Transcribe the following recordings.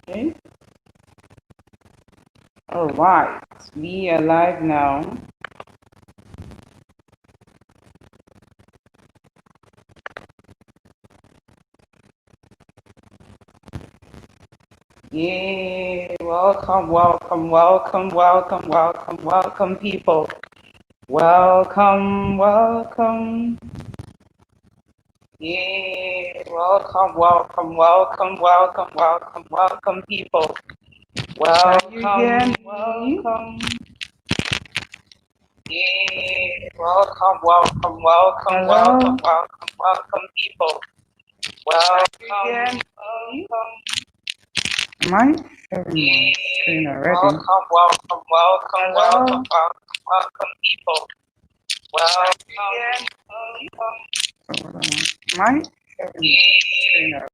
Okay. All right. We are live now. Yeah. Welcome, welcome, welcome, welcome, welcome, welcome, people. Welcome, welcome. Yeah. Welcome, welcome, welcome, welcome, welcome, welcome, people. Welcome, welcome. Yeah. Welcome, welcome, welcome, welcome, welcome, welcome, people. Welcome, welcome. Am I sharing my screen already? Welcome, welcome, welcome, welcome, welcome, welcome, people. Welcome, welcome. Am I sharing my screen already?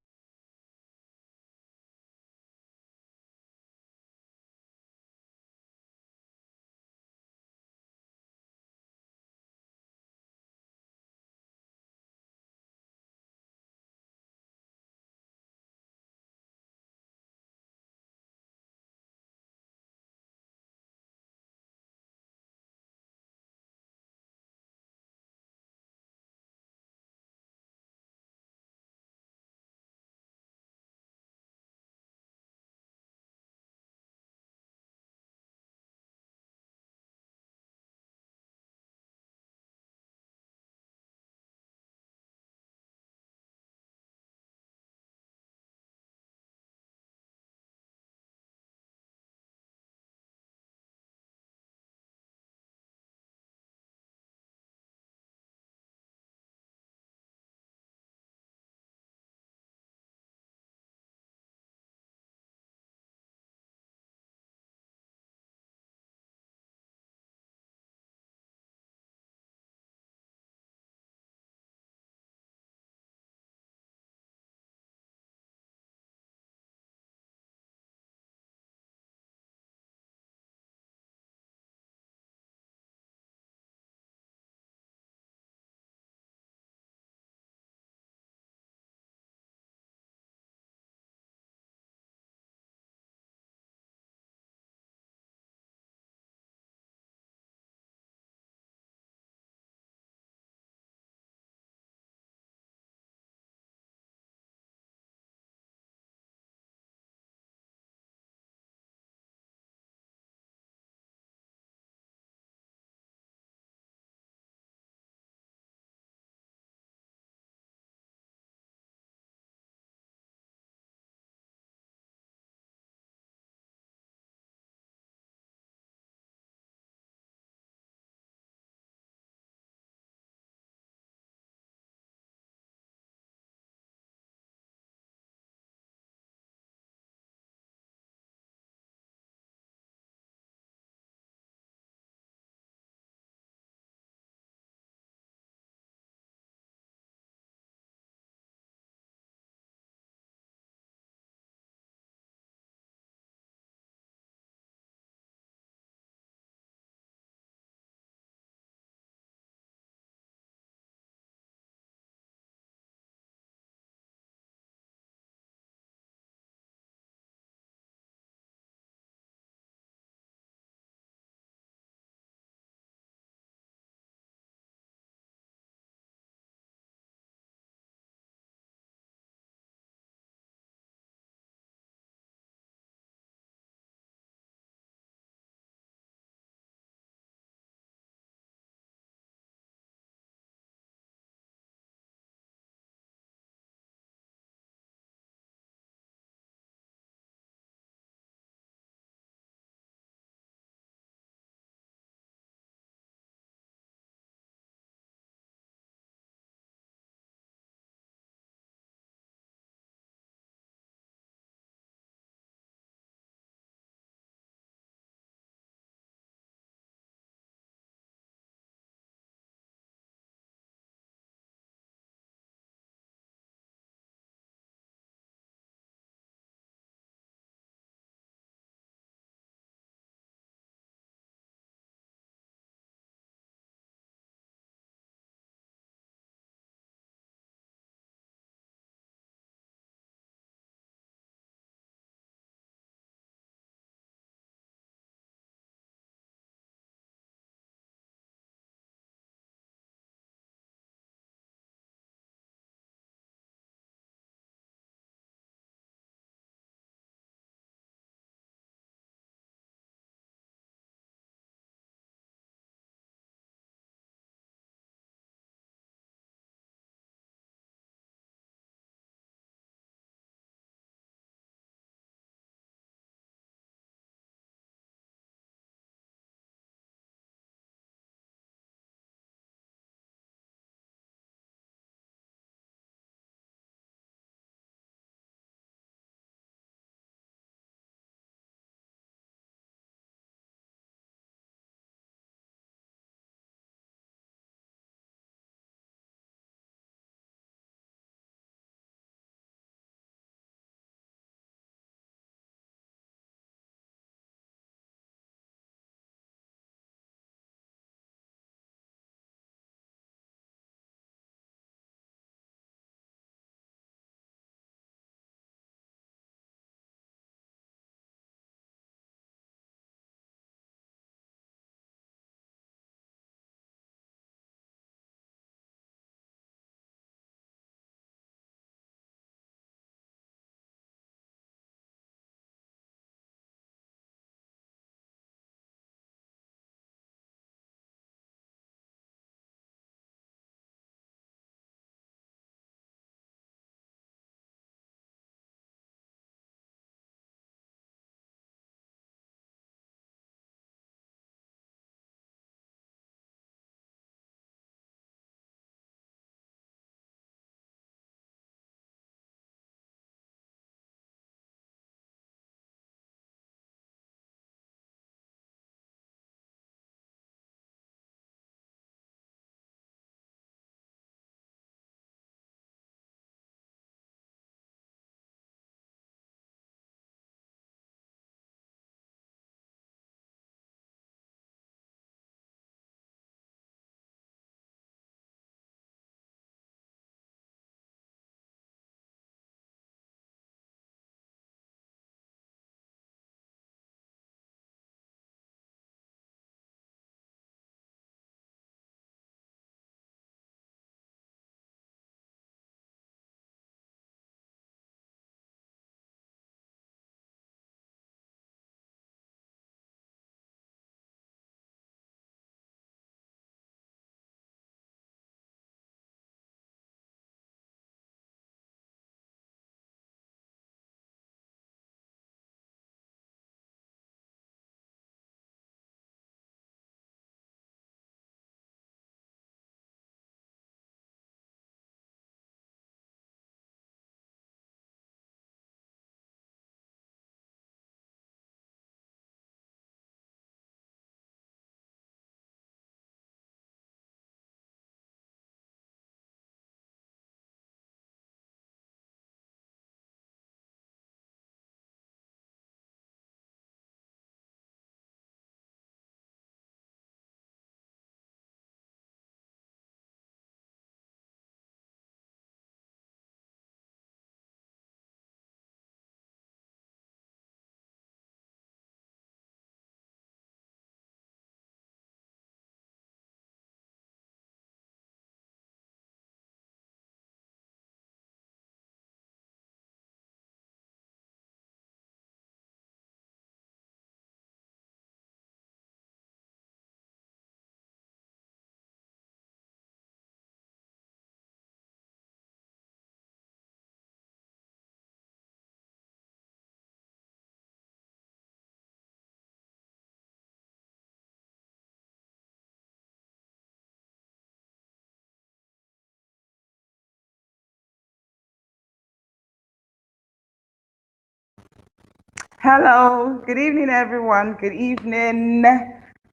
Hello, good evening, everyone. Good evening.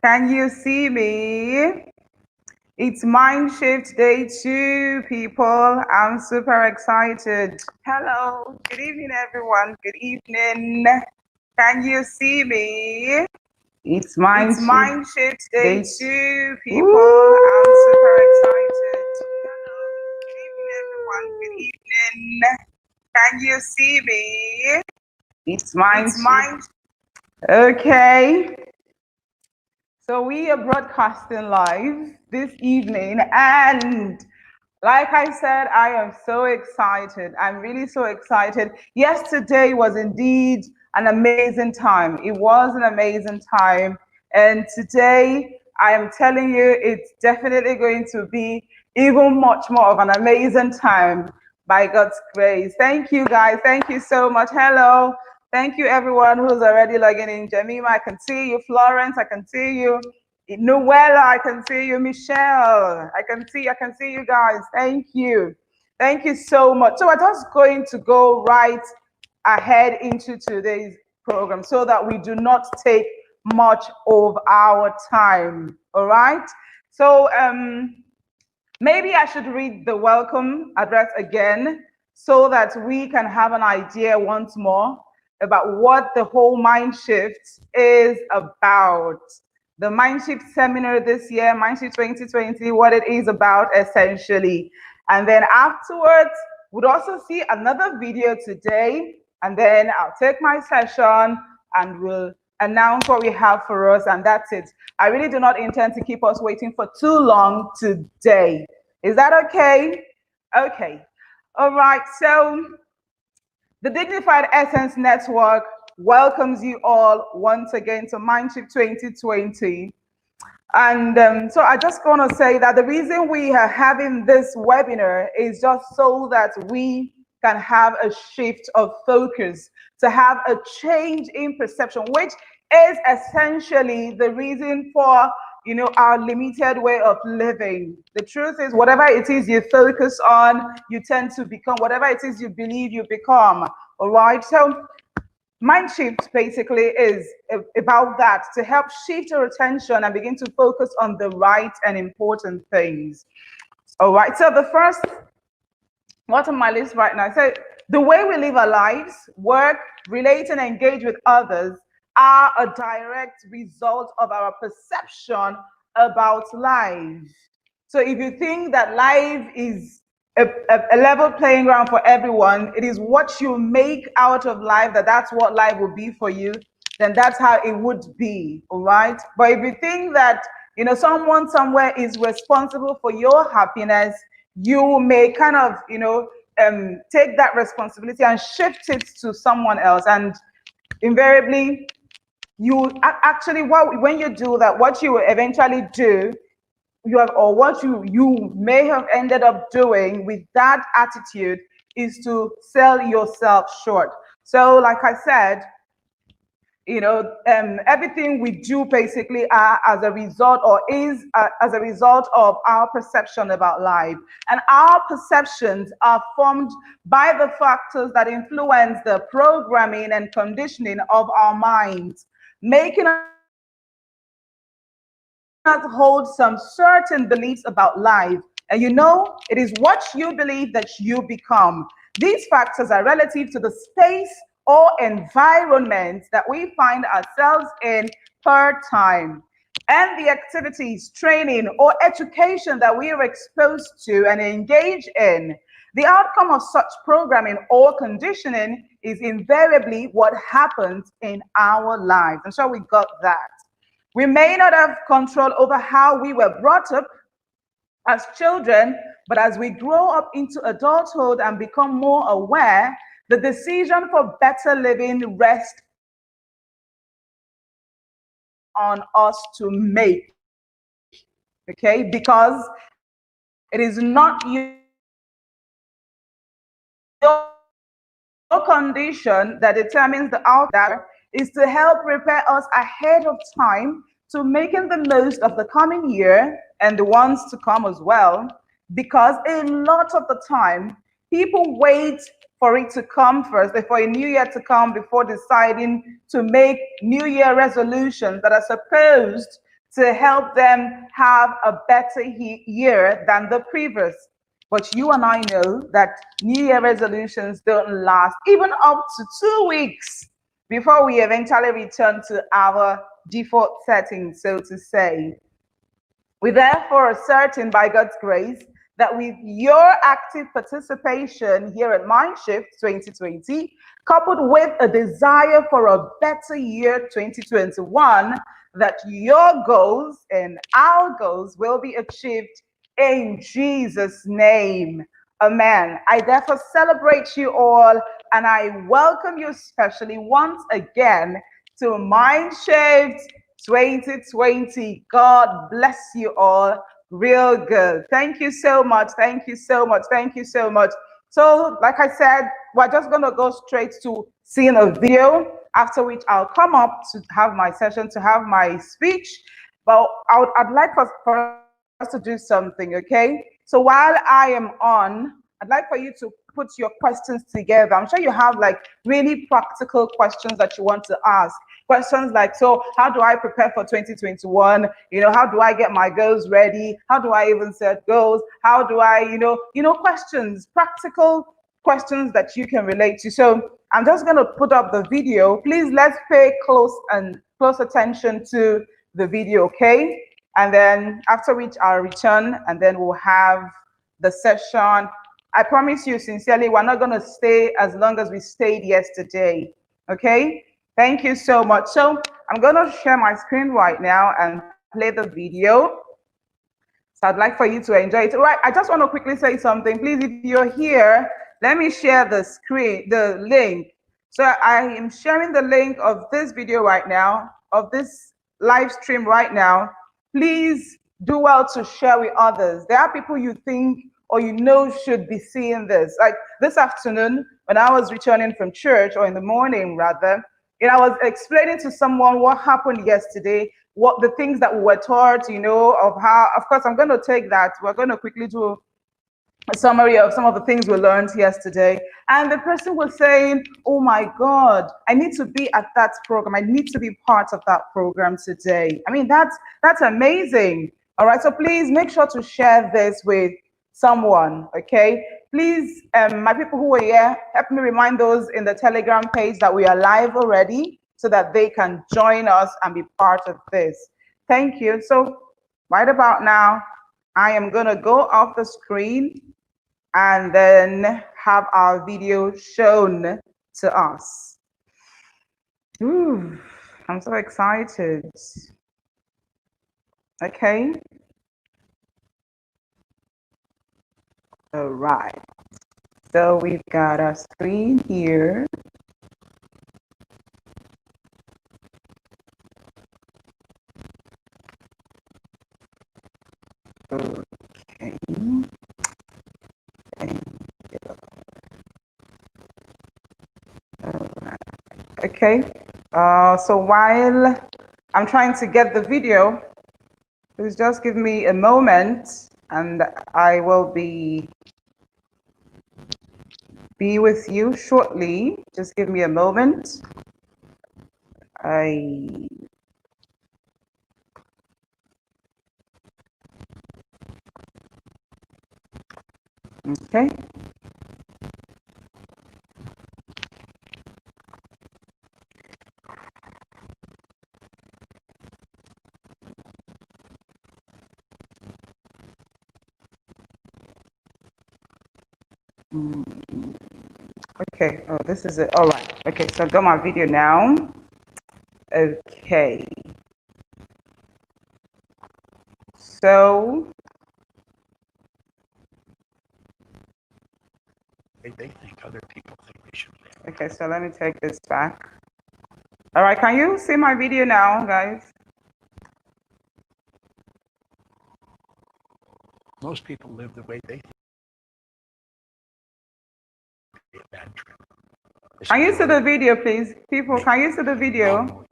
Can you see me? It's Mindshift Day 2, people. I'm super excited. Hello, good evening, everyone. Good evening. Can you see me? It's Mindshift Day 2, people. I'm super excited. Hello, good evening, everyone. Good evening. Can you see me? It's Mindshift. Okay, so we are broadcasting live this evening, and like I said, I am so excited. I'm really so excited. Yesterday was indeed an amazing time. It was an amazing time. And today, I am telling you, it's definitely going to be even much more of an amazing time by God's grace. Thank you, guys. Thank you so much. Hello. Thank you, everyone who's already logging in. Jemima, I can see you. Florence, I can see you. Noella, I can see you. Michelle, I can see you guys. Thank you. Thank you so much. So we're just going to go right ahead into today's program so that we do not take much of our time. All right. So maybe I should read the welcome address again so that we can have an idea once more about what the whole Mindshift is about. The Mindshift seminar this year, Mindshift 2020, what it is about essentially. And then afterwards, we'll also see another video today, and then I'll take my session and we'll announce what we have for us, and that's it. I really do not intend to keep us waiting for too long today. Is that okay? Okay. All right. So the Dignified Essence Network welcomes you all once again to Mindshift 2020. And so I just want to say that the reason we are having this webinar is just so that we can have a shift of focus, to have a change in perception, which is essentially the reason for our limited way of living. The truth is, whatever it is you focus on, you tend to become. Whatever it is you believe, you become. All right. So Mindshift basically is about that, to help shift your attention and begin to focus on the right and important things. All right. So the first, what's on my list right now? So the way we live our lives, work, relate, and engage with others are a direct result of our perception about life. So if you think that life is a level playing ground for everyone, it is what you make out of life, that's what life will be for you, then that's how it would be, all right? But if you think that, someone somewhere is responsible for your happiness, you may kind of, take that responsibility and shift it to someone else. And invariably, you actually, when you do that, what you will eventually do, or what you may have ended up doing with that attitude, is to sell yourself short. So like I said, everything we do basically are as a result, or is as a result of our perception about life. And our perceptions are formed by the factors that influence the programming and conditioning of our minds, making us hold some certain beliefs about life. And it is what you believe that you become. These factors are relative to the space or environment that we find ourselves in per time, and the activities, training, or education that we are exposed to and engage in. The outcome of such programming or conditioning is invariably what happens in our lives. And so we got that. We may not have control over how we were brought up as children, but as we grow up into adulthood and become more aware, the decision for better living rests on us to make. Okay? Because it is not your condition that determines the outcome. Is to help prepare us ahead of time to making the most of the coming year and the ones to come as well. Because a lot of the time, People wait for it to come first, for a new year to come before deciding to make New Year resolutions that are supposed to help them have a better year than the previous. But you and I know that New Year resolutions don't last even up to 2 weeks before we eventually return to our default settings, so to say. We therefore are certain by God's grace that with your active participation here at Mindshift 2020, coupled with a desire for a better year 2021, that your goals and our goals will be achieved in Jesus' name. Amen. I therefore celebrate you all and I welcome you especially once again to Mindshift 2020. God bless you all. Real good. Thank you so much. Thank you so much. Thank you so much. So, like I said, we're just going to go straight to seeing a video, after which I'll come up to have my session, to have my speech. But I'd like for us to do something, okay? So while I am on, I'd like for you to put your questions together. I'm sure you have like really practical questions that you want to ask. Questions like, so how do I prepare for 2021? How do I get my goals ready? How do I even set goals? How do I, questions, practical questions that you can relate to. So I'm just going to put up the video. Please let's pay close attention to the video, okay? And then after which I'll return and then we'll have the session. I promise you sincerely, we're not going to stay as long as we stayed yesterday, okay? Thank you so much. So I'm going to share my screen right now and play the video. So I'd like for you to enjoy it. Right, I just want to quickly say something. Please, if you're here, let me share the screen, the link. So I am sharing the link of this video right now, of this live stream right now. Please do well to share with others. There are people you think or should be seeing this. Like this afternoon, when I was returning from church, or in the morning rather, I was explaining to someone what happened yesterday, what the things that we were taught, of how, of course, I'm going to take that. We're going to quickly do a summary of some of the things we learned yesterday. And the person was saying, oh my God, I need to be at that program. I need to be part of that program today. I mean, that's amazing. All right, so please make sure to share this with someone, okay? Please, my people who are here, help me remind those in the Telegram page that we are live already so that they can join us and be part of this. Thank you. So right about now, I am going to go off the screen and then have our video shown to us. Ooh, I'm so excited. Okay. All right. So we've got our screen here. Okay. All right. Okay. So while I'm trying to get the video, please just give me a moment and I will be with you shortly. Just give me a moment. Okay. Okay, oh, this is it. All right. Okay, so I've got my video now. Okay. So they think other people think we should live. Okay, so let me take this back. All right, can you see my video now, guys? Most people live the way they think. Be a bad trip. Can you see the video, please? People, can you see the video?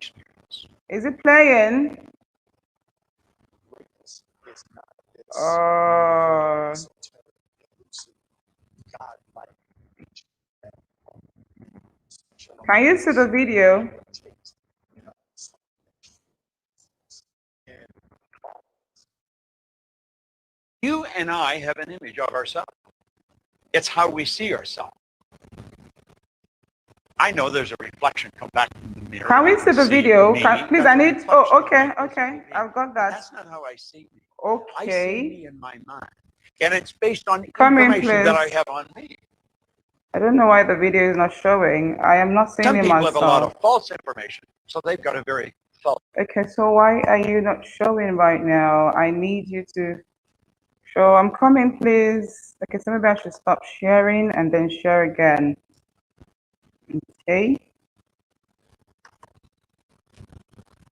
Is it playing? Can you see the video? You and I have an image of ourselves. It's how we see ourselves. I know there's a reflection come back from the mirror. Can we see the video? Me. Please, That's I a need. reflection Oh, of okay, my physical okay. being. I've got that. That's not how I see me. I see Okay. me in my mind. And it's based on Come in, information that I please. have on me. I don't know why the video is not showing. I am not seeing Some it people have a lot myself. of false information, so they've got a very false. Okay, so why are you not showing right now? I need you to show. I'm coming, please. Okay, so maybe I should stop sharing and then share again. Okay.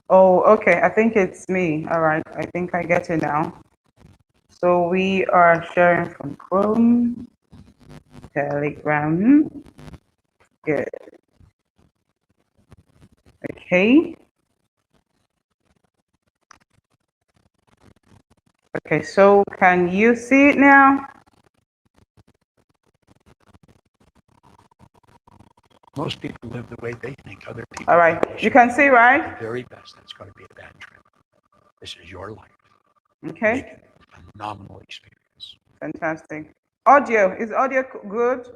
Oh, okay. I think it's me. All right. I think I get it now. So we are sharing from Chrome, Telegram. Good. Okay. Okay, so can you see it now? Most people live the way they think other people. All right. You can see, right? The very best. That's going to be a bad trip. This is your life. Okay. Make it a phenomenal experience. Fantastic. Audio. Is audio good?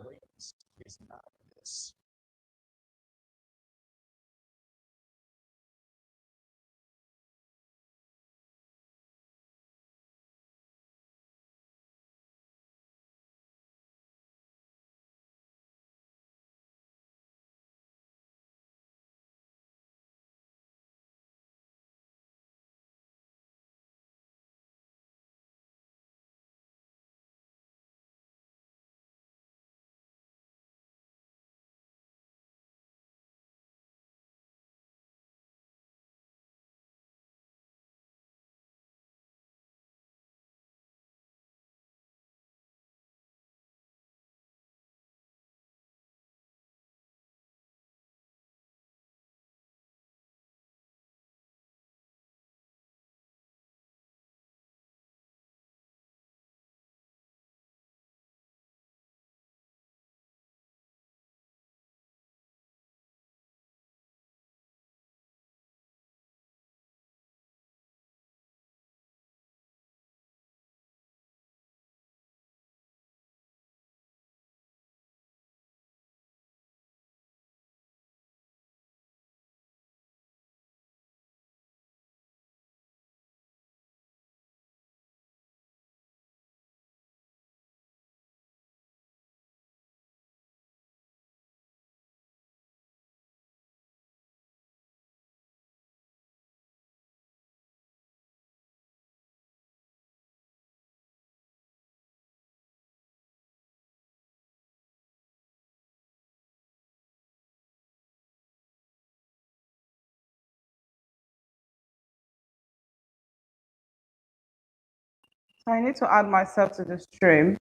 So I need to add myself to the stream.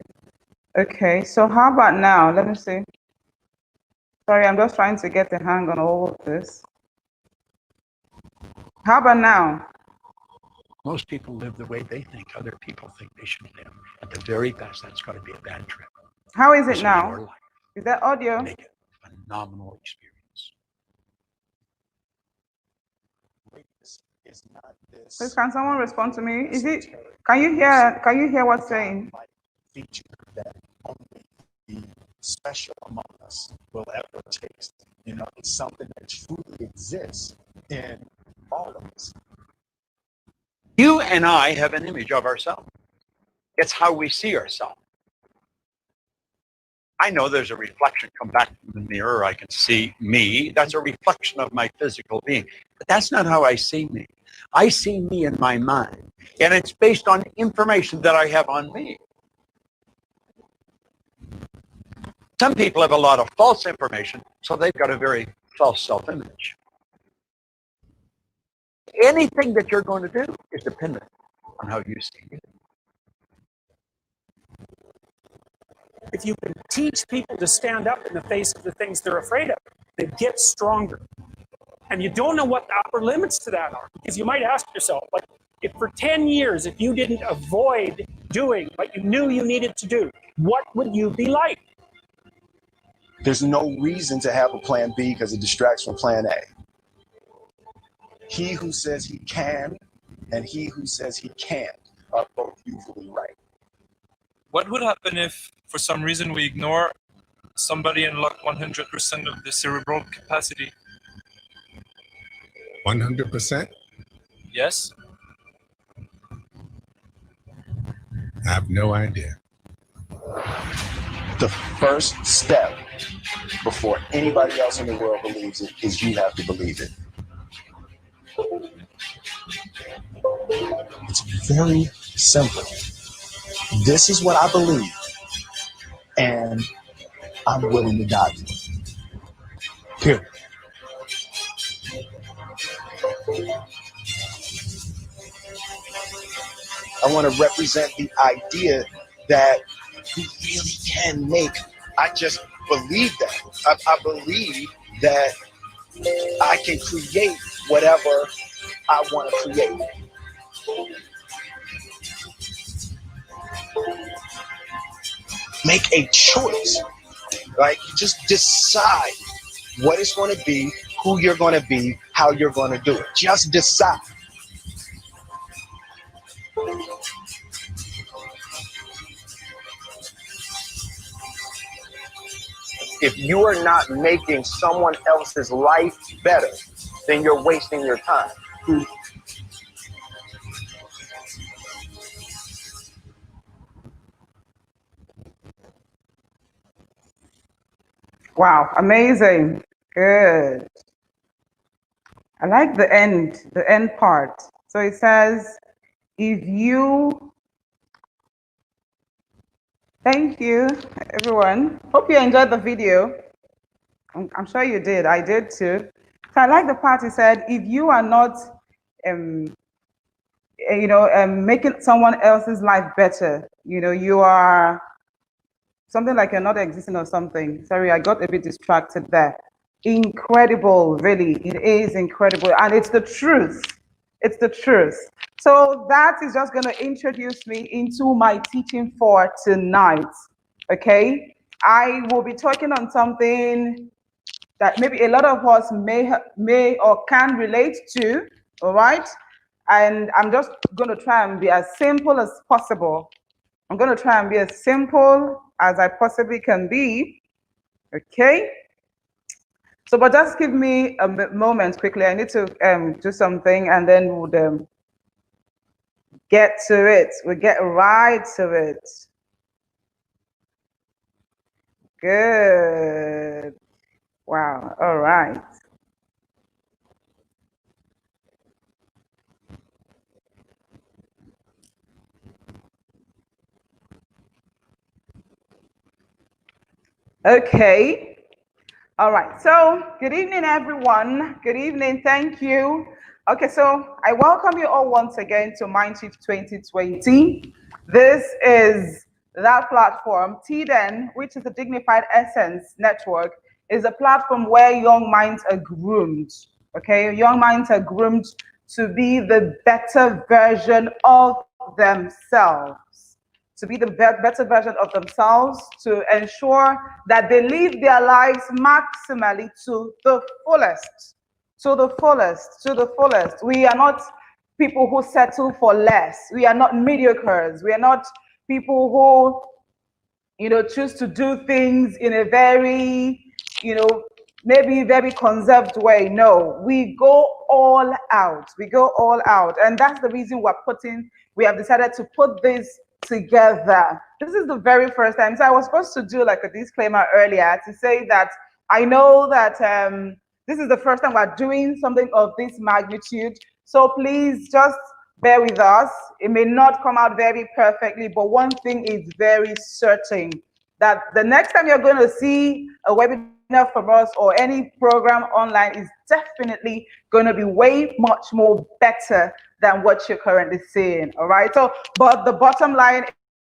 Okay, so how about now? Let me see. Sorry, I'm just trying to get the hang on all of this. How about now? Most people live the way they think other people think they should live. At the very best, that's going to be a bad trip. How is This it is your now? life. Is that audio? Make it a phenomenal experience. Please, can someone respond to me? Is it? Can you hear? Can you hear what's saying? Feature that only the special among us will ever taste. You know, it's something that truly exists in all of us. You and I have an image of ourselves. It's how we see ourselves. I know there's a reflection come back from the mirror. I can see me. That's a reflection of my physical being. But that's not how I see me. I see me in my mind. And it's based on information that I have on me. Some people have a lot of false information, so they've got a very false self-image. Anything that you're going to do is dependent on how you see it. If you can teach people to stand up in the face of the things they're afraid of, they get stronger. And you don't know what the upper limits to that are, because you might ask yourself, like, if for 10 years, if you didn't avoid doing what you knew you needed to do, what would you be like? There's no reason to have a plan B because it distracts from plan A. He who says he can and he who says he can't are both usually right. What would happen if, for some reason, we ignore somebody unlock 100% of the cerebral capacity? 100%? Yes? I have no idea. The first step before anybody else in the world believes it is you have to believe it. It's very simple. This is what I believe, and I'm willing to die for it. Period. I want to represent the idea that we really can make. I just believe that. I believe that I can create whatever I want to create. Make a choice. Like, just decide what it's going to be, who you're going to be, how you're going to do it. Just decide. If you are not making someone else's life better, then you're wasting your time. Wow, amazing. Good. I like the end part. So it says, if you, thank you, everyone. Hope you enjoyed the video. I'm sure you did. I did too. So I like the part he said, if you are not, making someone else's life better, you are something like you're not existing or something. Sorry, I got a bit distracted there. Incredible, really. It is incredible. And it's the truth. It's the truth. So that is just going to introduce me into my teaching for tonight. Okay? I will be talking on something that maybe a lot of us may or can relate to, all right? And I'm just going to try and be as simple as possible. I'm going to try and be as simple as I possibly can be, okay? So, but just give me a moment quickly. I need to do something, and then we'll get to it. We'll get right to it. Good. Wow, all right. Okay. All right. So good evening, everyone. Good evening. Thank you. Okay. So I welcome you all once again to Mindshift 2020. This is that platform. TDEN, which is the Dignified Essence Network, is a platform where young minds are groomed. Okay. Young minds are groomed to be the better version of themselves. To be the better version of themselves, to ensure that they live their lives maximally to the fullest, to the fullest, to the fullest. We are not people who settle for less. We are not mediocres. We are not people who, choose to do things in a very, maybe very conserved way. No, we go all out. We go all out. And that's the reason we have decided to put this together. This is the very first time. So I was supposed to do like a disclaimer earlier to say that I know that this is the first time we're doing something of this magnitude. So please just bear with us. It may not come out very perfectly, but one thing is very certain, that the next time you're going to see a webinar from us or any program online is definitely going to be way much more better than what you're currently seeing. All right. So, but the bottom line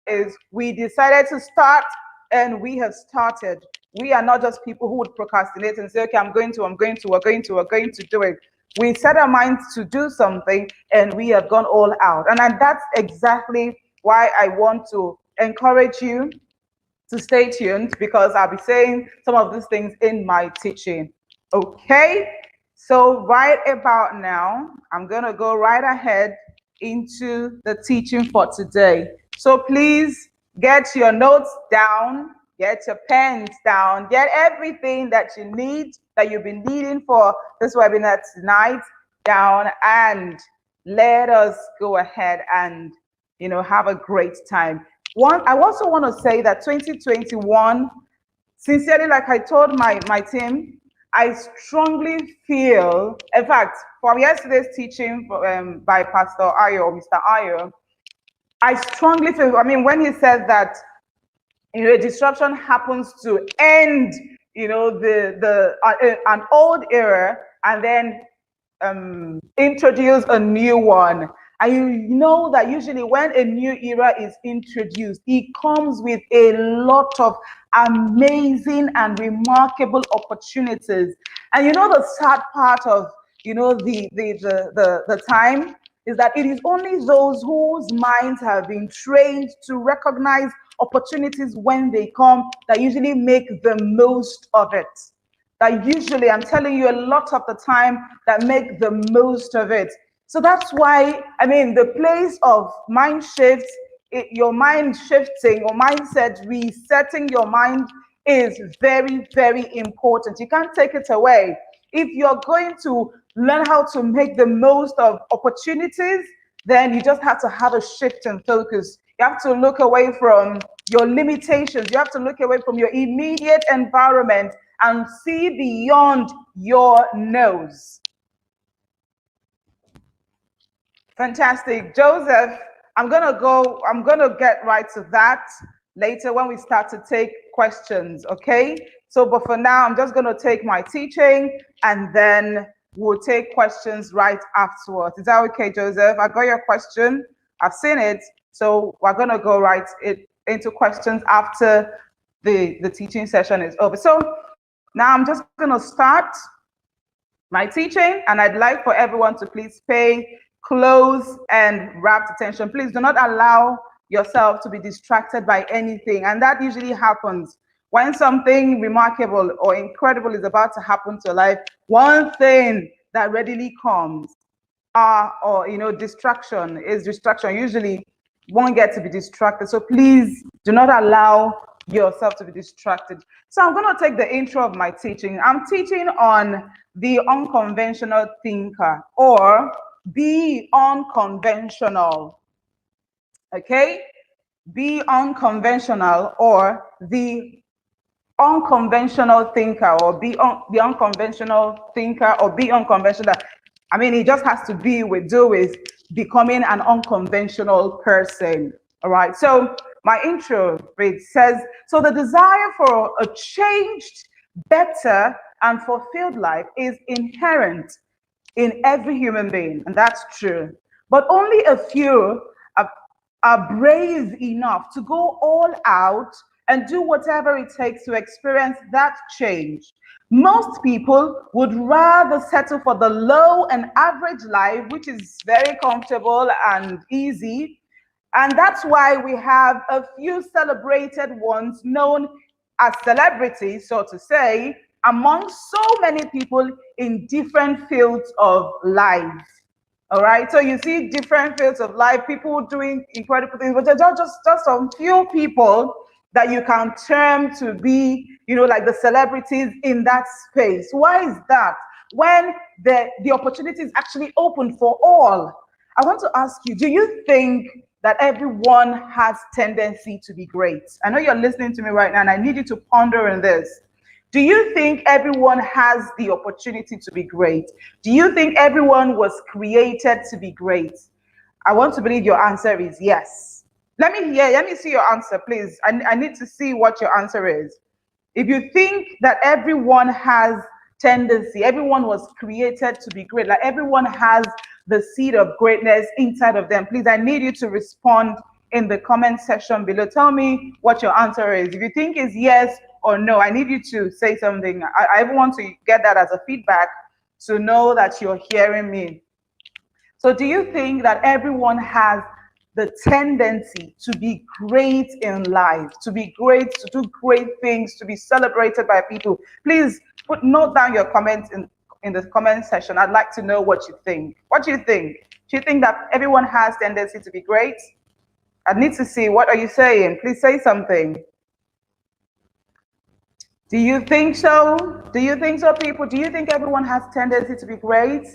is we decided to start, and we have started. We are not just people who would procrastinate and say, okay, we're going to do it. We set our minds to do something, and we have gone all out. And that's exactly why I want to encourage you to stay tuned because I'll be saying some of these things in my teaching. Okay, so right about now, I'm going to go right ahead into the teaching for today. So please get your notes down, get your pens down, get everything that you need, that you've been needing for this webinar tonight down, and let us go ahead and have a great time. I also want to say that 2021, sincerely, like I told my team, I strongly feel, in fact, from yesterday's teaching by Pastor Ayo, Mr. Ayo, I strongly feel, I mean, when he said that, a disruption happens to end, an old era and then introduce a new one. And you know that usually when a new era is introduced, it comes with a lot of amazing and remarkable opportunities. And the sad part of the time is that it is only those whose minds have been trained to recognize opportunities when they come that usually make the most of it. That usually, I'm telling you, a lot of the time, that make the most of it. So that's why, I mean, the place of mind shift, your mind shifting, or mindset resetting your mind is very, very important. You can't take it away. If you're going to learn how to make the most of opportunities, then you just have to have a shift in focus. You have to look away from your limitations. You have to look away from your immediate environment and see beyond your nose. Fantastic. Joseph, I'm going to get right to that later when we start to take questions, okay? So, but for now, I'm just going to take my teaching and then we'll take questions right afterwards. Is that okay, Joseph? I got your question. I've seen it. So we're going to go right into questions after the teaching session is over. So now I'm just going to start my teaching, and I'd like for everyone to please pay close and rapt attention. Please do not allow yourself to be distracted by anything. And that usually happens when something remarkable or incredible is about to happen to your life. One thing that readily comes distraction is distraction. Usually won't get to be distracted. So please do not allow yourself to be distracted. So I'm going to take the intro of my teaching. I'm teaching on the unconventional thinker, or be unconventional. Okay? Be unconventional, or the unconventional thinker, or be unconventional thinker, or be unconventional. I mean, it just has to do with becoming an unconventional person. All right. So my intro says, so the desire for a changed, better, and fulfilled life is inherent in every human being, and that's true. But only a few are brave enough to go all out and do whatever it takes to experience that change. Most people would rather settle for the low and average life, which is very comfortable and easy. And that's why we have a few celebrated ones known as celebrities, so to say, among so many people in different fields of life. All right, so you see different fields of life, people doing incredible things, but there's just some few people that you can term to be, like the celebrities in that space. Why is that? When the opportunity is actually open for all. I want to ask you, do you think that everyone has tendency to be great? I know you're listening to me right now, and I need you to ponder on this. Do you think everyone has the opportunity to be great? Do you think everyone was created to be great? I want to believe your answer is yes. Let me see your answer, please. I need to see what your answer is. If you think that everyone has tendency, everyone was created to be great, like everyone has the seed of greatness inside of them, please, I need you to respond in the comment section below. Tell me what your answer is. If you think it's yes or no, I need you to say something. I want to get that as a feedback to know that you're hearing me. So do you think that everyone has the tendency to be great in life, to be great, to do great things, to be celebrated by people. Please note down your comments in the comment section. I'd like to know what you think. What do you think? Do you think that everyone has tendency to be great? I need to see, what are you saying? Please say something. Do you think so? Do you think so, people? Do you think everyone has tendency to be great?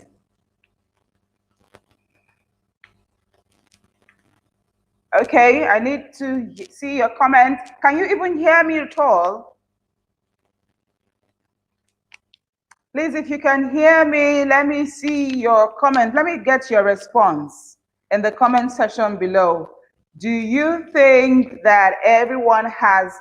Okay, I need to see your comment. Can you even hear me at all? Please, if you can hear me, let me see your comment. Let me get your response in the comment section below. Do you think that everyone has,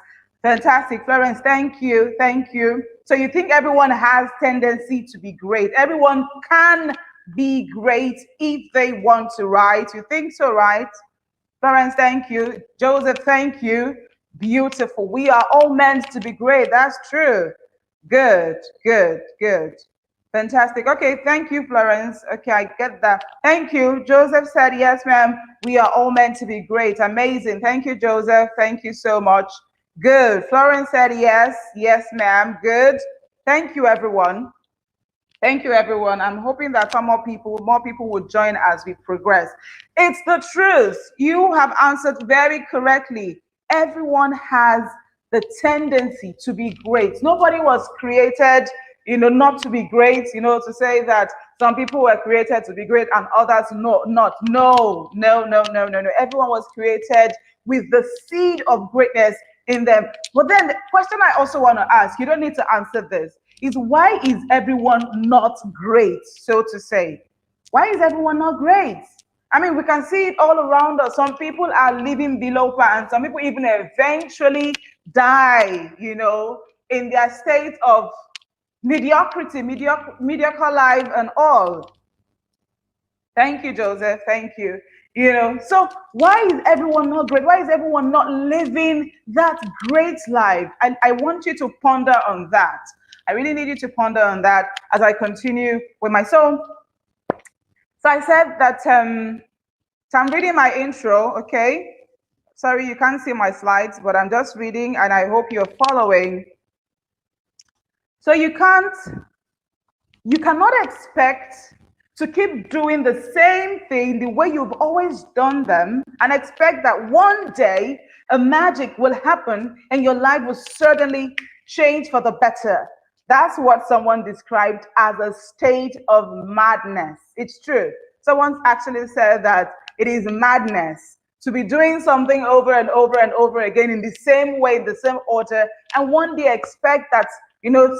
fantastic, Florence, thank you, thank you. So you think everyone has tendency to be great? Everyone can be great if they want to, right? You think so, right? Florence, thank you. Joseph, thank you. Beautiful. We are all meant to be great. That's true. Good, good, good. Fantastic. Okay, thank you, Florence. Okay, I get that. Thank you. Joseph said, yes, ma'am. We are all meant to be great. Amazing. Thank you, Joseph. Thank you so much. Good. Florence said, yes. Yes, ma'am. Good. Thank you, everyone. Thank you, everyone. I'm hoping that some more people will join as we progress. It's the truth. You have answered very correctly. Everyone has the tendency to be great. Nobody was created, not to be great, to say that some people were created to be great and others not. No. Everyone was created with the seed of greatness in them. But then the question I also want to ask, you don't need to answer this, is why is everyone not great, so to say? Why is everyone not great? I mean, we can see it all around us. Some people are living below par, and some people even eventually die, in their state of mediocrity, mediocre life and all. Thank you, Joseph. Thank you. So why is everyone not great? Why is everyone not living that great life? And I want you to ponder on that. I really need you to ponder on that as I continue with my song. So I said that, so I'm reading my intro, okay? Sorry, you can't see my slides, but I'm just reading and I hope you're following. So you cannot expect to keep doing the same thing the way you've always done them and expect that one day a magic will happen and your life will certainly change for the better. That's what someone described as a state of madness. It's true. Someone actually said that it is madness to be doing something over and over and over again in the same way, the same order, and one day expect that,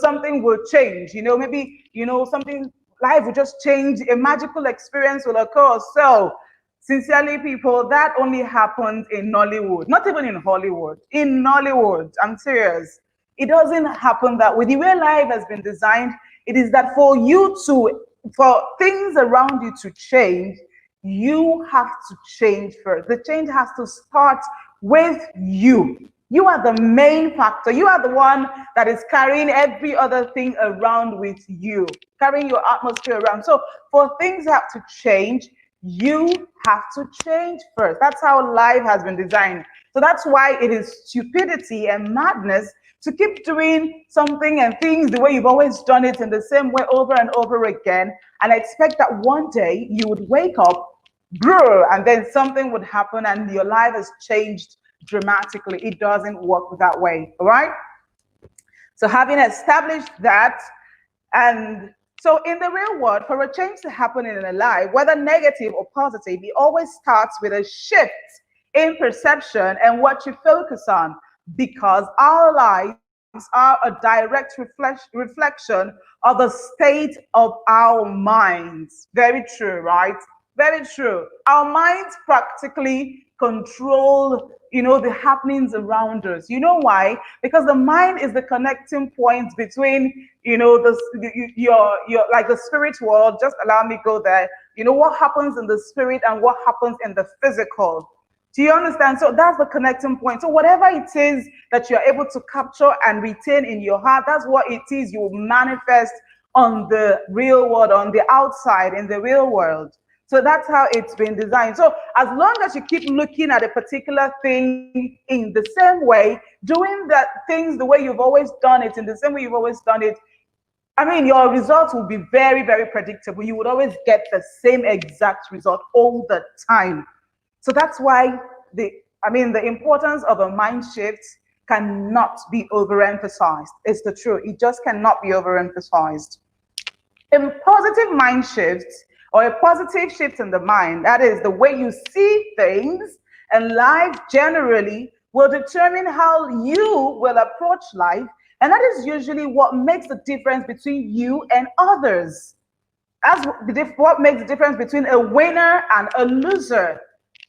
something will change. Maybe, something, life will just change, a magical experience will occur. So, sincerely, people, that only happens in Nollywood, not even in Hollywood, in Nollywood. I'm serious. It doesn't happen that way. The way life has been designed, it is that for things around you to change, you have to change first. The change has to start with you. You are the main factor. You are the one that is carrying every other thing around with you, carrying your atmosphere around. So for things have to change, you have to change first. That's how life has been designed. So that's why it is stupidity and madness to keep doing something and things the way you've always done it in the same way over and over again and expect that one day you would wake up, and then something would happen and your life has changed dramatically. It doesn't work that way, all right? So having established that, and so in the real world, for a change to happen in a life, whether negative or positive, it always starts with a shift in perception and what you focus on, because our lives are a direct reflection of the state of our minds. Very true, right? Very true. Our minds practically control, the happenings around us. You know why? Because the mind is the connecting point between, your like the spirit world. Just allow me go there. What happens in the spirit and what happens in the physical. Do you understand? So that's the connecting point. So whatever it is that you're able to capture and retain in your heart, that's what it is you manifest on the real world, on the outside, in the real world. So that's how it's been designed. So as long as you keep looking at a particular thing in the same way, doing that things the way you've always done it, in the same way you've always done it, I mean, your results will be very, very predictable. You would always get the same exact result all the time. So that's why the importance of a mind shift cannot be overemphasized. It's the truth. It just cannot be overemphasized. A positive mind shift or a positive shift in the mind, that is the way you see things and life generally, will determine how you will approach life. And that is usually what makes the difference between you and others. That's what makes the difference between a winner and a loser.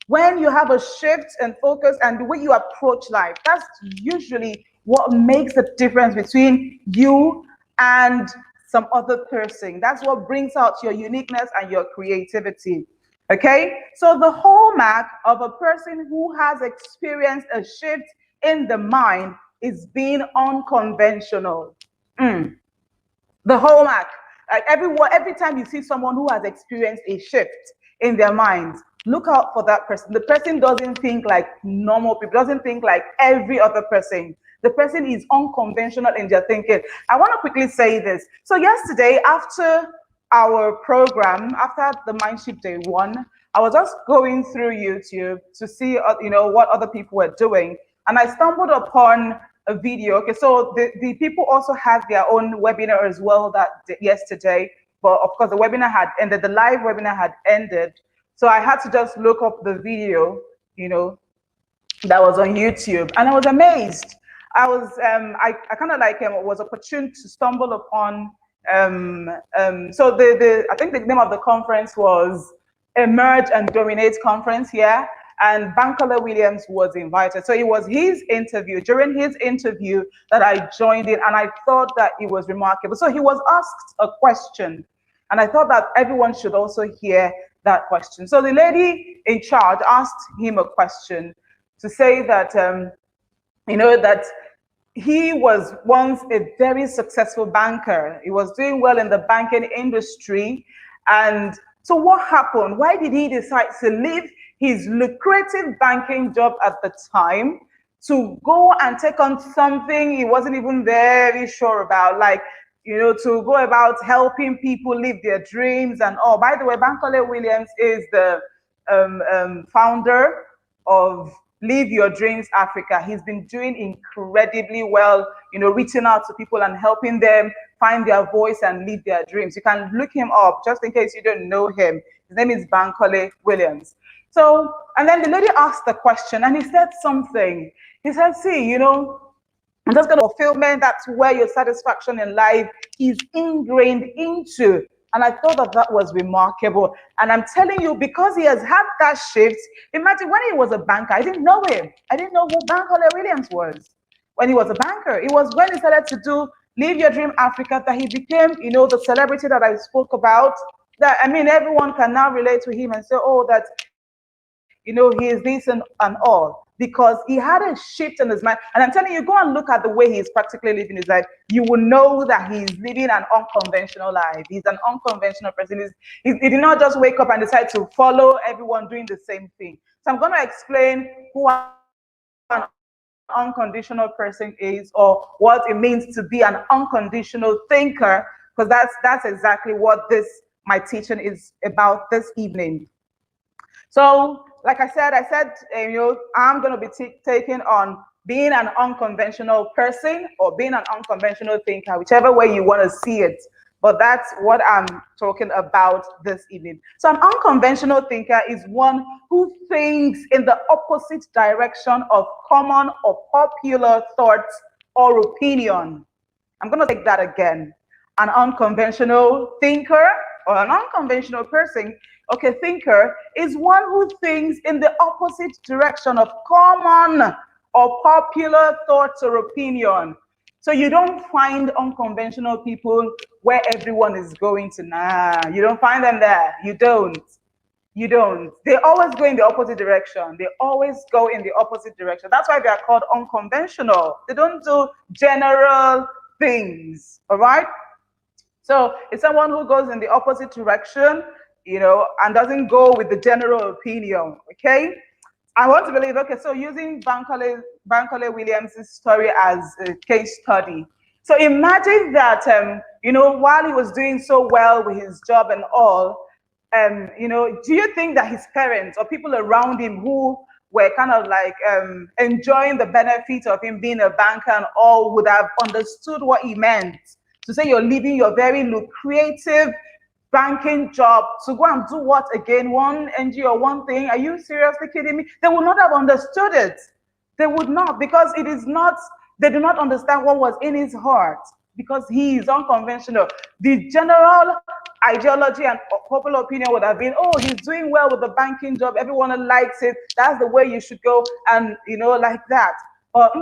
When you have a shift and focus and the way you approach life, that's usually what makes the difference between you and some other person. That's what brings out your uniqueness and your creativity. Okay, so the hallmark of a person who has experienced a shift in the mind is being unconventional. Mm. The hallmark. Like every time you see someone who has experienced a shift in their minds, look out for that person. The person doesn't think like normal people, doesn't think like every other person. The person is unconventional in their thinking. I want to quickly say this. So yesterday, after our program, after the Mindshift Day 1, I was just going through YouTube to see, what other people were doing. And I stumbled upon a video. Okay, so the people also had their own webinar as well yesterday. But of course, the webinar had ended, the live webinar had ended. So I had to just look up the video, that was on YouTube. And I was amazed. I kind of like was opportune to stumble upon. So I think the name of the conference was Emerge and Dominate Conference here, and Bankole Williams was invited. So it was his interview, during his interview, that I joined in, and I thought that it was remarkable. So he was asked a question, and I thought that everyone should also hear that question. So the lady in charge asked him a question to say that, that he was once a very successful banker. He was doing well in the banking industry. And so what happened? Why did he decide to leave his lucrative banking job at the time to go and take on something he wasn't even very sure about, like, to go about helping people live their dreams and all. By the way, Bankole Williams is the founder of Live Your Dreams Africa. He's been doing incredibly well, reaching out to people and helping them find their voice and live their dreams. You can look him up just in case you don't know him. His name is Bankole Williams. So, and then the lady asked the question and he said something. He said, see, I'm just going to fulfillment. That's where your satisfaction in life is ingrained into. And I thought that was remarkable. And I'm telling you, because he has had that shift, imagine when he was a banker, I didn't know him. I didn't know who Bankole Williams was when he was a banker. It was when he started to do Live Your Dream Africa that he became, the celebrity that I spoke about. That, I mean, everyone can now relate to him and say, oh, that, he is this and all. Because he had a shift in his mind. And I'm telling you, go and look at the way he's practically living his life. You will know that he's living an unconventional life. He's an unconventional person. He did not just wake up and decide to follow everyone doing the same thing. So I'm going to explain who an unconditional person is, or what it means to be an unconditional thinker, because that's exactly what my teaching is about this evening. So, like I said, I'm going to be taking on being an unconventional person or being an unconventional thinker, whichever way you want to see it. But that's what I'm talking about this evening. So an unconventional thinker is one who thinks in the opposite direction of common or popular thoughts or opinion. I'm going to take that again. An unconventional thinker or an unconventional person, thinker, is one who thinks in the opposite direction of common or popular thoughts or opinion. So you don't find unconventional people where everyone is going to. Nah, you don't find them there. You don't. They always go in the opposite direction. They always go in the opposite direction. That's why they are called unconventional. They don't do general things, all right? So it's someone who goes in the opposite direction. and doesn't go with the general opinion. Okay. I want to believe, okay, so using Bankole Williams' story as a case study. So imagine that, while he was doing so well with his job and all, do you think that his parents or people around him who were kind of like enjoying the benefit of him being a banker and all would have understood what he meant to say you're leaving your very lucrative banking job to go and do what again? One NGO or one thing? Are you seriously kidding me? They would not have understood it. They would not, because it is not, they do not understand what was in his heart, because he is unconventional. The general ideology and popular opinion would have been, oh, he's doing well with the banking job, everyone likes it, that's the way you should go, and like that. But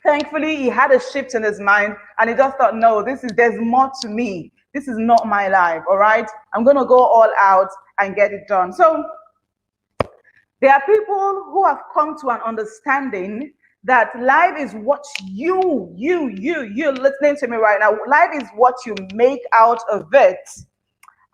thankfully, he had a shift in his mind, and he just thought, no, there's more to me. This is not my life, all right? I'm going to go all out and get it done. So there are people who have come to an understanding that life is what you listening to me right now. Life is what you make out of it.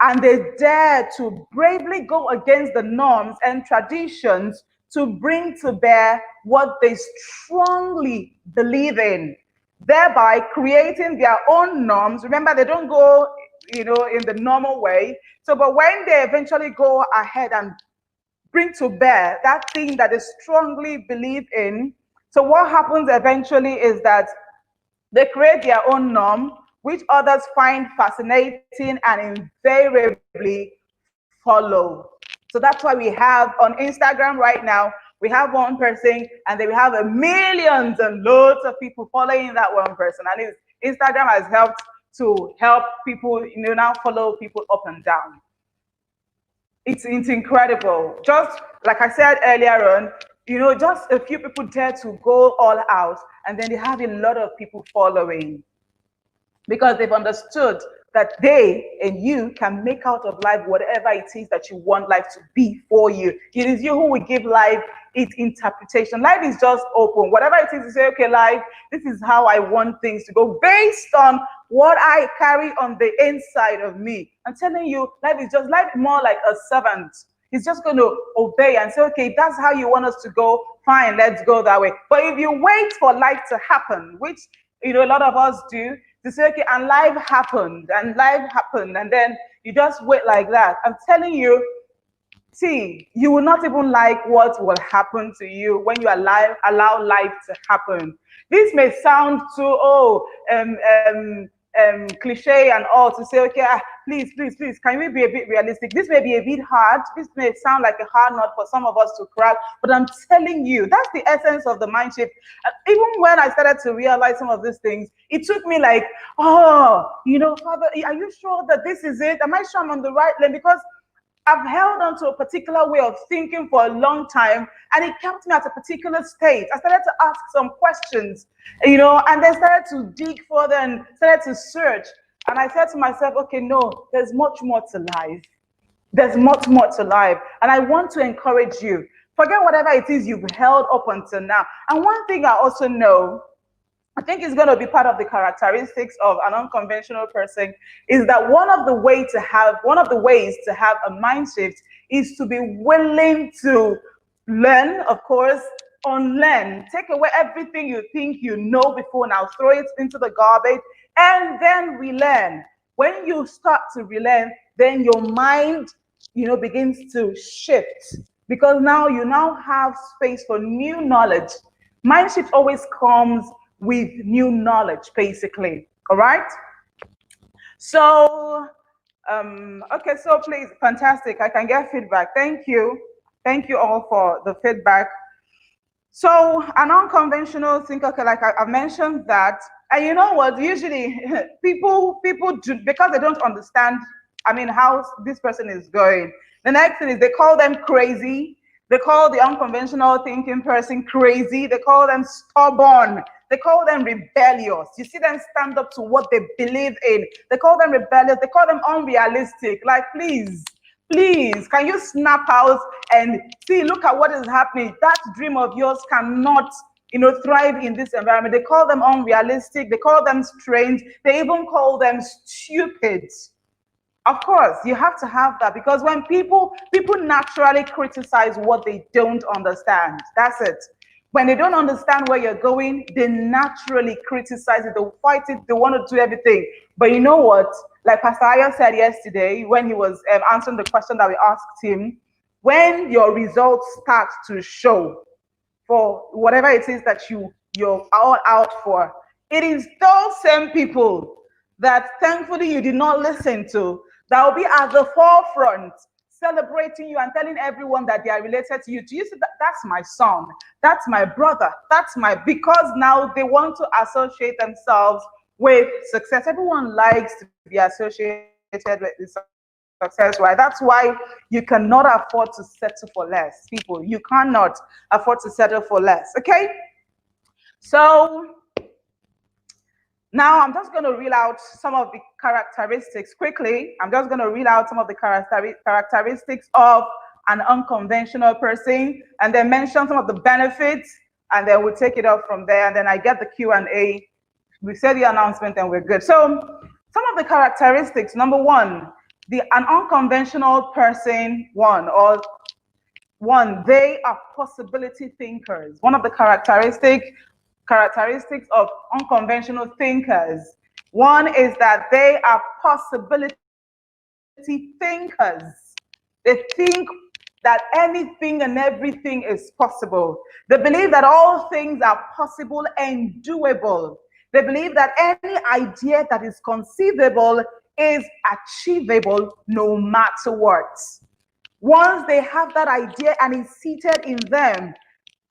And they dare to bravely go against the norms and traditions to bring to bear what they strongly believe in, thereby creating their own norms. Remember, they don't go, in the normal way. So, but when they eventually go ahead and bring to bear that thing that they strongly believe in, so what happens eventually is that they create their own norm, which others find fascinating and invariably follow. So that's why we have on Instagram right now, we have one person and then we have millions and loads of people following that one person. And Instagram has helped to help people, now follow people up and down. It's incredible. Just like I said earlier on, just a few people dare to go all out, and then they have a lot of people following, because they've understood that they and you can make out of life whatever it is that you want life to be for you. It is you who will give life its interpretation. Life is just open. Whatever it is, you say, okay, life, this is how I want things to go based on what I carry on the inside of me. I'm telling you, life is more like a servant. He's just going to obey and say, okay, that's how you want us to go, fine, let's go that way. But if you wait for life to happen, which a lot of us do, to say, okay, and life happened, and then you just wait like that. I'm telling you, see, you will not even like what will happen to you when you allow life to happen. This may sound too cliche and all to say, okay, please, can we be a bit realistic? This may be a bit hard. This may sound like a hard nut for some of us to crack, but I'm telling you, that's the essence of the mind shift. Even when I started to realize some of these things, it took me like, Father, are you sure that this is it? Am I sure I'm on the right lane? Because I've held on to a particular way of thinking for a long time, and it kept me at a particular state. I started to ask some questions, and then started to dig further and started to search. And I said to myself, okay, no, there's much more to life. There's much more to life. And I want to encourage you. Forget whatever it is you've held up until now. And one thing I also know, I think it's going to be part of the characteristics of an unconventional person, is that one of the ways to have a mind shift is to be willing to learn, of course, unlearn, take away everything you think you know before now, throw it into the garbage, and then relearn. When you start to relearn, then your mind, begins to shift, because now you have space for new knowledge. Mind shift always comes with new knowledge, basically. All right. So, okay. So please, fantastic. I can get feedback. Thank you all for the feedback. So, an unconventional thinker, okay, like I mentioned that, and you know what? Usually, people do, because they don't understand. How this person is going. The next thing is they call them crazy. They call the unconventional thinking person crazy. They call them stubborn. They call them rebellious. You see them stand up to what they believe in. They call them rebellious. They call them unrealistic. Like, please, can you snap out and see, look at what is happening? That dream of yours cannot, thrive in this environment. They call them unrealistic. They call them strange. They even call them stupid. Of course, you have to have that, because when people naturally criticize what they don't understand. That's it. When they don't understand where you're going, they naturally criticize it. They'll fight it. They want to do everything. But you know what? Like Pastor Ayo said yesterday when he was answering the question that we asked him, when your results start to show for whatever it is that you're all out for, it is those same people that thankfully you did not listen to that will be at the forefront celebrating you and telling everyone that they are related to you. Do you see that? That's my son, that's my brother, that's my, because now they want to associate themselves with success. Everyone likes to be associated with success, right? That's why you cannot afford to settle for less. People, you cannot afford to settle for less. Okay? So now I'm just going to reel out some of the characteristics quickly. I'm just going to reel out some of the characteristics of an unconventional person, and then mention some of the benefits, and then we'll take it up from there. And then I get the Q&A. We say the announcement and we're good. So some of the characteristics. Number one, an unconventional person, they are possibility thinkers. One of the characteristics of unconventional thinkers, one is that they are possibility thinkers. They think that anything and everything is possible. They believe that all things are possible and doable. They believe that any idea that is conceivable is achievable no matter what. Once they have that idea and it's seated in them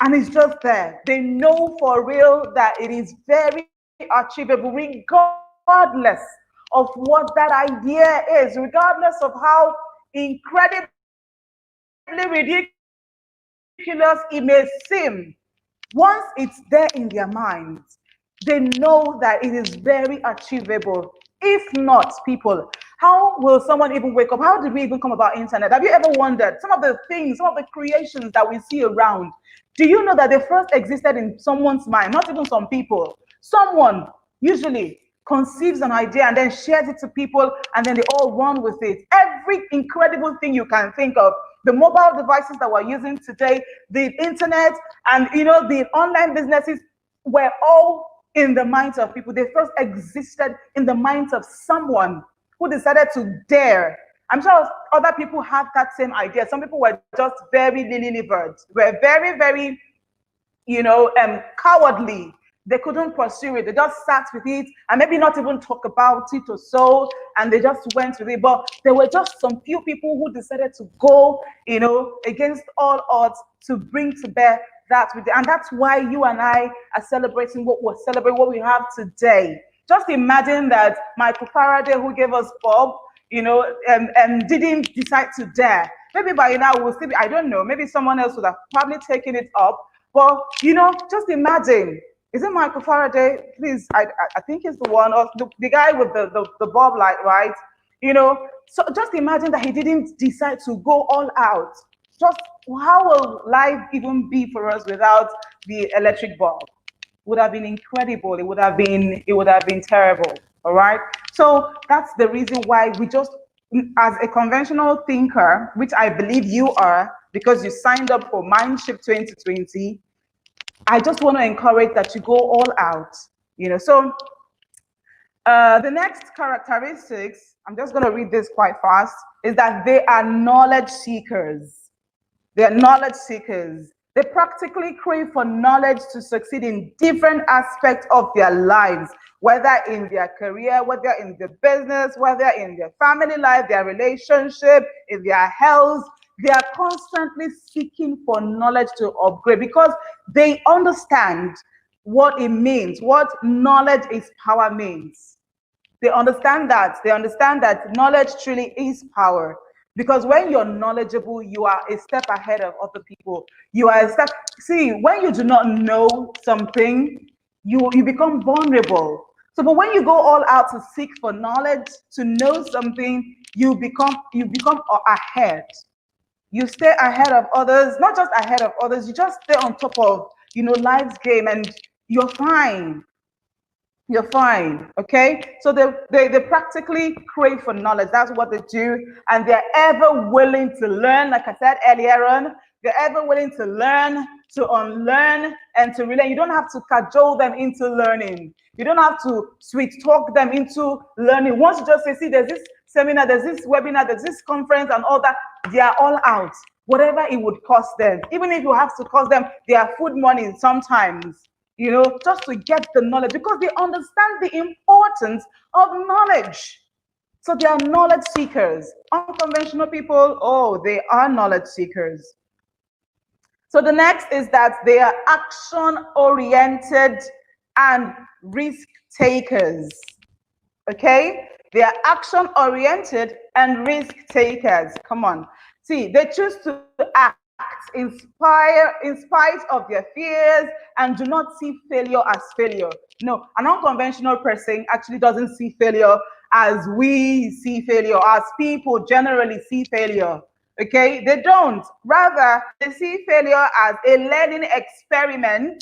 and it's just there, they know for real that it is very achievable, regardless of what that idea is, regardless of how incredibly ridiculous it may seem. Once it's there in their minds, they know that it is very achievable. If not, people, how will someone even wake up? How did we even come about internet? Have you ever wondered some of the things, some of the creations that we see around? Do you know that they first existed in someone's mind? Not even some people. Someone usually conceives an idea and then shares it to people, and then they all run with it. Every incredible thing you can think of, the mobile devices that we're using today, the internet, and the online businesses were all in the minds of people. They first existed in the minds of someone who decided to dare. I'm sure other people had that same idea. Some people were just very lily-livered, were very, very, cowardly. They couldn't pursue it. They just sat with it and maybe not even talk about it or so, and they just went with it. But there were just some few people who decided to go, against all odds to bring to bear that. And that's why you and I are celebrating what we have today. Just imagine that Michael Faraday, who gave us Bob, didn't decide to dare. Maybe by now we'll still be, I don't know, maybe someone else would have probably taken it up. But, just imagine. Is it Michael Faraday? Please, I think he's the one, or the guy with the bulb light, right? So just imagine that he didn't decide to go all out. Just how will life even be for us without the electric bulb? Would have been incredible. It would have been terrible. All right. So that's the reason why we just, as a conventional thinker, which I believe you are, because you signed up for Mindshift 2020. I just want to encourage that you go all out, So the next characteristics, I'm just going to read this quite fast, is that they are knowledge seekers. They are knowledge seekers. They practically crave for knowledge to succeed in different aspects of their lives, whether in their career, whether in their business, whether in their family life, their relationship, in their health. They are constantly seeking for knowledge to upgrade because they understand what it means, what knowledge is power means. They understand that. They understand that knowledge truly is power. Because when you're knowledgeable, you are a step ahead of other people. You are a step. See, when you do not know something, you become vulnerable. So, but when you go all out to seek for knowledge, to know something, you become ahead. You stay ahead of others, not just ahead of others, you just stay on top of, life's game, and you're fine. You're fine, okay? So they practically crave for knowledge. That's what they do. And they're ever willing to learn, like I said earlier on, they're ever willing to learn, to unlearn, and to relearn. You don't have to cajole them into learning. You don't have to sweet talk them into learning. Once you just say, see, there's this seminar, there's this webinar, there's this conference and all that, they are all out. Whatever it would cost them. Even if you have to cost them their food money sometimes, you know, just to get the knowledge, because they understand the importance of knowledge. So they are knowledge seekers. Unconventional people, oh, they are knowledge seekers. So the next is that they are action oriented and risk takers. Okay? They are action oriented and risk takers. Come on. See, they choose to act in spite of their fears and do not see failure as failure. No, an unconventional person actually doesn't see failure as we see failure, as people generally see failure. Okay, they don't. Rather, they see failure as a learning experiment.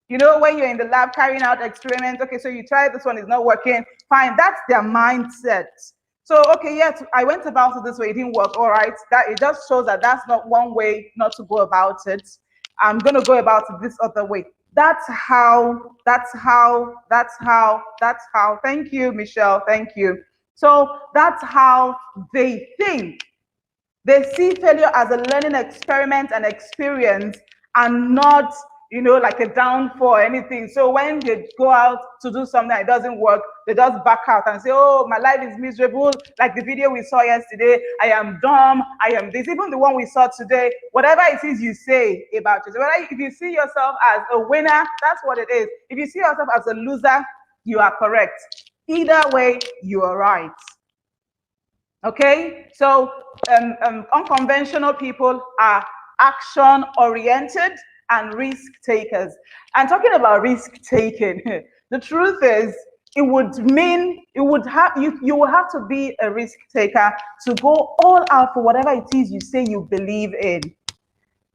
You know, when you're in the lab carrying out experiments, okay, so you try this one, is not working, fine. That's their mindset. So, okay, yes, I went about it this way, it didn't work, all right. That it just shows that that's not one way not to go about it. I'm gonna go about it this other way. That's how, thank you, Michelle, thank you. So that's how they think. They see failure as a learning experiment and experience and not, you know, like a downfall or anything. So when they go out to do something that doesn't work, they just back out and say, oh, my life is miserable. Like the video we saw yesterday, I am dumb, I am this. Even the one we saw today, whatever it is you say about it, whether if you see yourself as a winner, that's what it is. If you see yourself as a loser, you are correct. Either way, you are right. Okay, so unconventional people are action oriented and risk takers. And talking about risk taking, the truth is, it would mean you will have to be a risk taker to go all out for whatever it is you say you believe in.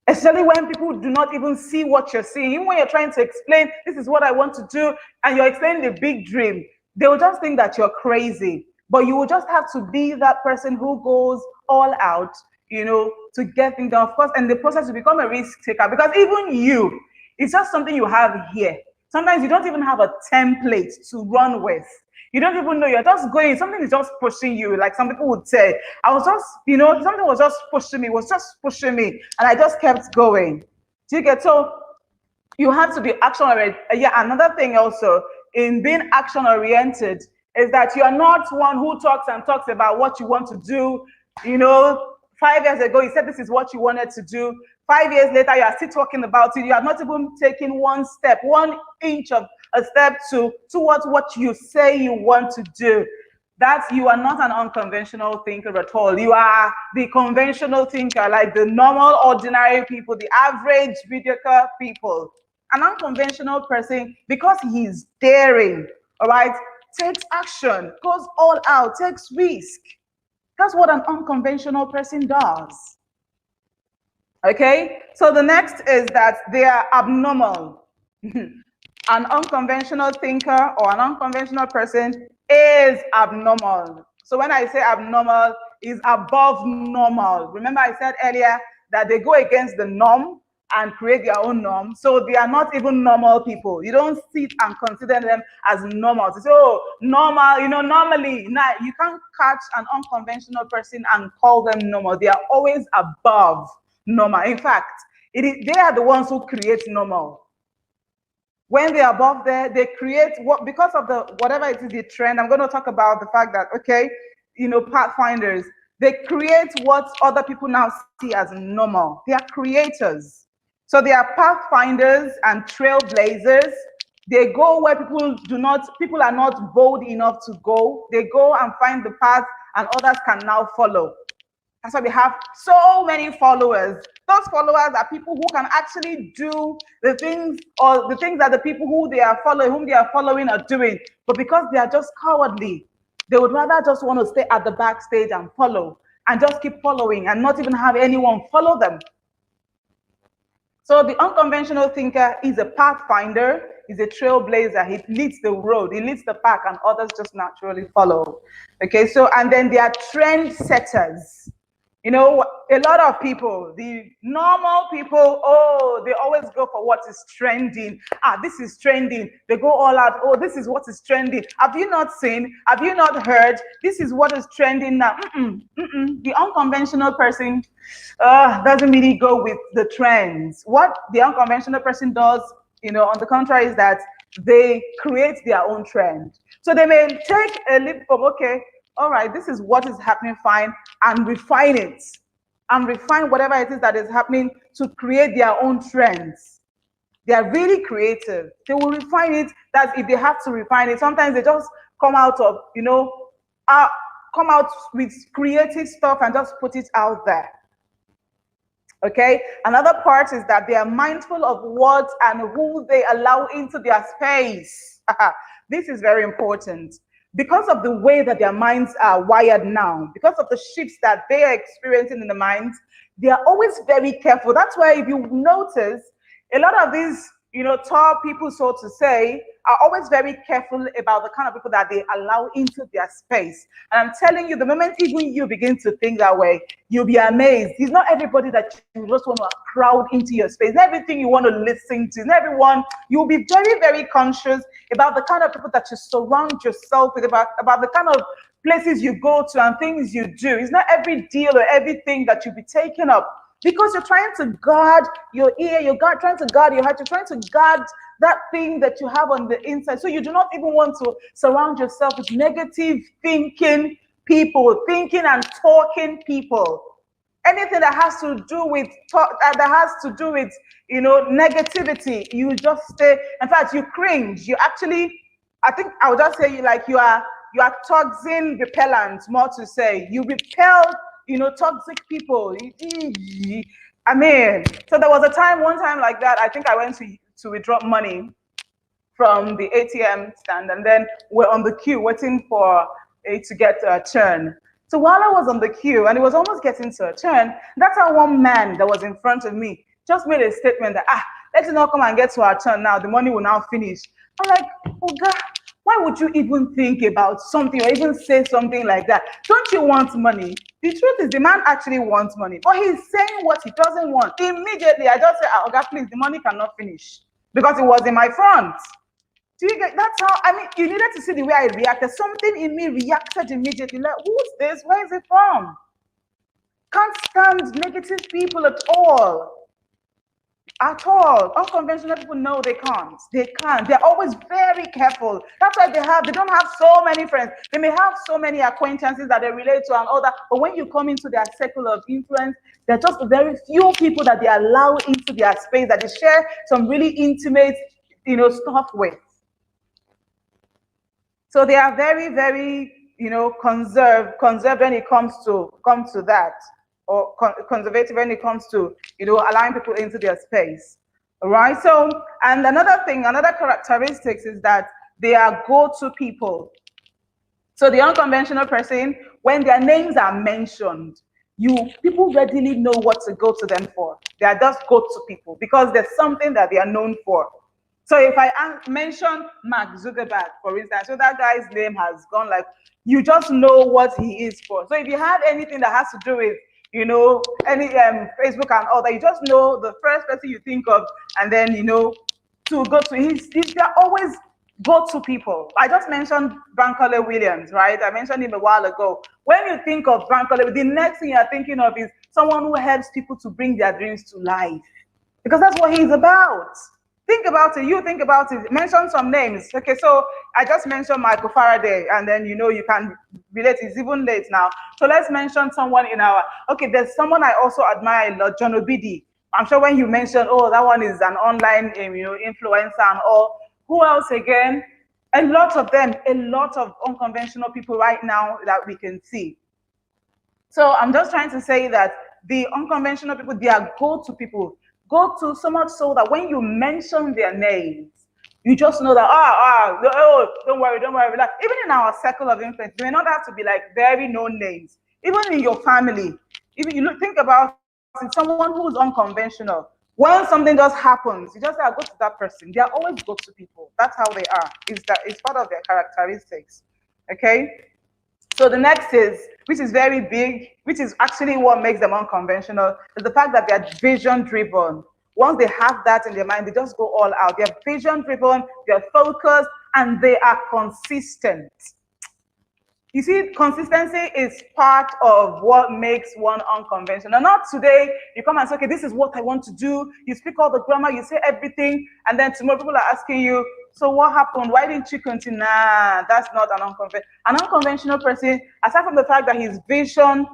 Especially when people do not even see what you're seeing. Even when you're trying to explain, this is what I want to do, and you're explaining the big dream, they will just think that you're crazy. But you will just have to be that person who goes all out, you know, to get things done. Of course, and the process to become a risk taker, because even you, it's just something you have here. Sometimes you don't even have a template to run with. You don't even know, you're just going, something is just pushing you. Like some people would say, I was just, you know, something was just pushing me, and I just kept going. Do you get? So you have to be action oriented. Yeah, another thing also in being action oriented is that you're not one who talks and talks about what you want to do. You know, 5 years ago, you said this is what you wanted to do. 5 years later, you are still talking about it. You are not even taking one step, 1 inch of a step towards what you say you want to do. That you are not an unconventional thinker at all. You are the conventional thinker, like the normal, ordinary people, the average mediocre people. An unconventional person, because he's daring, all right, takes action, goes all out, takes risk. That's what an unconventional person does. Okay, so the next is that they are abnormal. An unconventional thinker or an unconventional person is abnormal. So when I say abnormal, is above normal. Remember I said earlier that they go against the norm and create their own norm. So they are not even normal people. You don't sit and consider them as normal. So, oh, normal, you know, normally, nah, you can't catch an unconventional person and call them normal. They are always above normal. In fact, they are the ones who create normal. When they're above there, they create what, because of the whatever it is the trend. I'm going to talk about the fact that, okay, you know, pathfinders, they create what other people now see as normal. They are creators. So they are pathfinders and trailblazers. They go where people are not bold enough to go. They go and find the path and others can now follow. That's why we have so many followers. Those followers are people who can actually do the things or the things that the people whom they are following are doing. But because they are just cowardly, they would rather just want to stay at the backstage and follow and just keep following and not even have anyone follow them. So the unconventional thinker is a pathfinder. is a trailblazer. He leads the road, he leads the pack, and others just naturally follow. Okay, so, and then they are trend setters. You know, a lot of people, the normal people, oh, they always go for what is trending. Ah, this is trending. They go all out. Oh, this is what is trending. Have you not seen? Have you not heard? This is what is trending now. The unconventional person doesn't really go with the trends. What the unconventional person does, you know, on the contrary, is that they create their own trend. So they may take a leap from, okay, all right, this is what is happening, fine, and refine it, and refine whatever it is that is happening to create their own trends. They are really creative. They will refine it. That if they have to refine it, sometimes they just come out of, you know, come out with creative stuff and just put it out there. Okay, another part is that they are mindful of what and who they allow into their space. This is very important. Because of the way that their minds are wired now, because of the shifts that they are experiencing in the minds, they are always very careful. That's why if you notice, a lot of these, you know, tall people, so to say, are always very careful about the kind of people that they allow into their space. And I'm telling you, the moment even you begin to think that way, you'll be amazed. It's not everybody that you just want to crowd into your space. Not everything you want to listen to. Not everyone. You'll be very, very conscious about the kind of people that you surround yourself with, about the kind of places you go to and things you do. It's not every deal or everything that you'll be taking up, because you're trying to guard your ear, trying to guard your heart, you're trying to guard that thing that you have on the inside. So you do not even want to surround yourself with negative thinking people, thinking and talking people. Anything that has to do with you know, negativity, you just stay. In fact, you cringe. You actually, I think I would just say, like, you are toxin repellent, more to say. You repel, you know, toxic people. I mean, so there was one time like that. I think I went to withdraw money from the ATM stand, and then we're on the queue waiting for it to get a turn. So while I was on the queue and it was almost getting to a turn, that's how one man that was in front of me just made a statement that, let's not come and get to our turn now. The money will now finish. I'm like, oh God, why would you even think about something or even say something like that? Don't you want money? The truth is, the man actually wants money, but he's saying what he doesn't want. Immediately, I just said, oh God, please, the money cannot finish, because it was in my front. Do you get, that's how, I mean, you needed to see the way I reacted. Something in me reacted immediately, like, who's this? Where is it from? Can't stand negative people at all. At all. Unconventional people know they can't. They can't. They're always very careful. That's why they don't have so many friends. They may have so many acquaintances that they relate to and all that, but when you come into their circle of influence, there are just very few people that they allow into their space, that they share some really intimate, you know, stuff with. So they are very, very, you know, conserved when it comes to that, or conservative when it comes to, you know, allowing people into their space. All right. So, and another characteristics is that they are go-to people. So the unconventional person, when their names are mentioned, people readily know what to go to them for. They are just go-to people because there's something that they are known for. So if I mention Mark Zuckerberg, for instance, so that guy's name has gone, like, you just know what he is for. So if you have anything that has to do with, you know, any Facebook and all that, you just know the first person you think of, and then, you know, to go to, they're always go-to people. I just mentioned Bankole Williams, right? I mentioned him a while ago. When you think of Bankole, the next thing you're thinking of is someone who helps people to bring their dreams to life, because that's what he's about. Think about it. You think about it. Mention some names. Okay, so I just mentioned Michael Faraday, and then, you know, you can relate. It's even late now. So let's mention someone in our. Okay, there's someone I also admire a lot, John Obidi. I'm sure when you mention, oh, that one is an online, you know, influencer and all. Who else again? A lot of them. A lot of unconventional people right now that we can see. So I'm just trying to say that the unconventional people, they are go-to people. Go to so much so that when you mention their names, you just know that, don't worry, relax. Even in our circle of influence, you may not have to be like very known names. Even in your family, even you think about it, someone who's unconventional, When something just happens, you just say, I'll go to that person. They are always go-to people. That's how they are. It's part of their characteristics. Okay? So the next is, which is very big, which is actually what makes them unconventional, is the fact that they're vision driven. Once they have that in their mind, they just go all out. They're vision driven, they're focused, and they are consistent. You see, consistency is part of what makes one unconventional. Not today, you come and say, okay, this is what I want to do. You speak all the grammar, you say everything, and then tomorrow people are asking you, so what happened? Why didn't you continue? Nah, that's not an unconventional. An unconventional person, aside from the fact that he's vision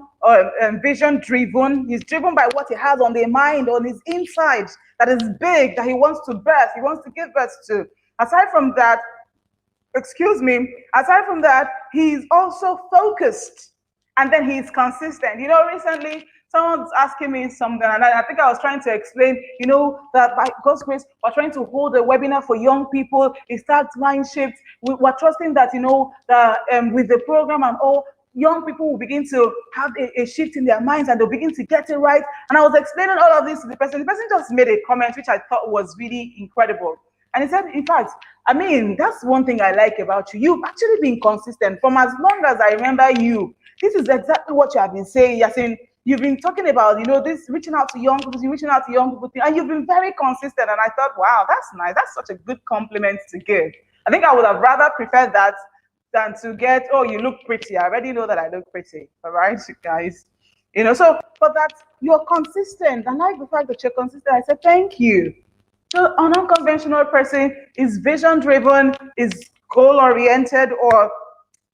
driven, he's driven by what he has on the mind, on his inside, that is big, that he wants to birth, he wants to give birth to. Aside from that, aside from that, he's also focused, and then he's consistent. Recently someone was asking me something, and I think I was trying to explain, that by God's grace, we're trying to hold a webinar for young people. It starts Mindshift. We're trusting that, that with the program and all, young people will begin to have a shift in their minds, and they'll begin to get it right. And I was explaining all of this to the person. The person just made a comment, which I thought was really incredible. And he said, in fact, that's one thing I like about you. You've actually been consistent from as long as I remember you. This is exactly what you have been saying. You're saying, you've been talking about, this reaching out to young people, thing, and you've been very consistent. And I thought, wow, that's nice. That's such a good compliment to give. I think I would have rather preferred that than to get, oh, you look pretty. I already know that I look pretty. All right, guys. But that you're consistent. I like the fact that you're consistent. I said, thank you. So an unconventional person is vision-driven, is goal-oriented,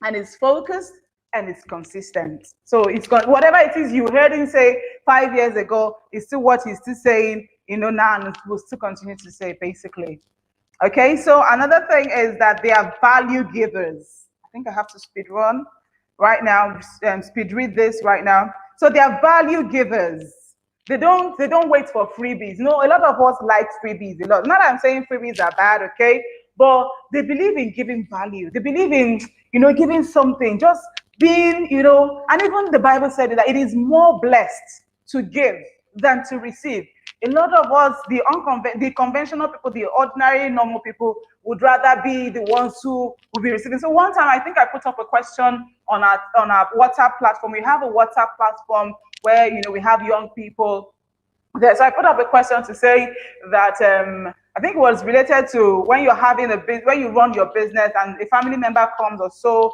and is focused, and is consistent. So it's got whatever it is you heard him say 5 years ago is still what he's still saying, now, and will still continue to say, basically. Okay, so another thing is that they are value givers. I think I have to speed run right now, speed read this right now. So they are value givers. They don't wait for freebies. A lot of us like freebies a lot. Not that I'm saying freebies are bad, okay? But they believe in giving value. They believe in, giving something, just being, and even the Bible said that it is more blessed to give than to receive. A lot of us, the conventional people, the ordinary, normal people, would rather be the ones who will be receiving. So one time, I think I put up a question on our WhatsApp platform. We have a WhatsApp platform where we have young people there. So I put up a question to say that I think it was related to when you're having when you run your business and a family member comes or so,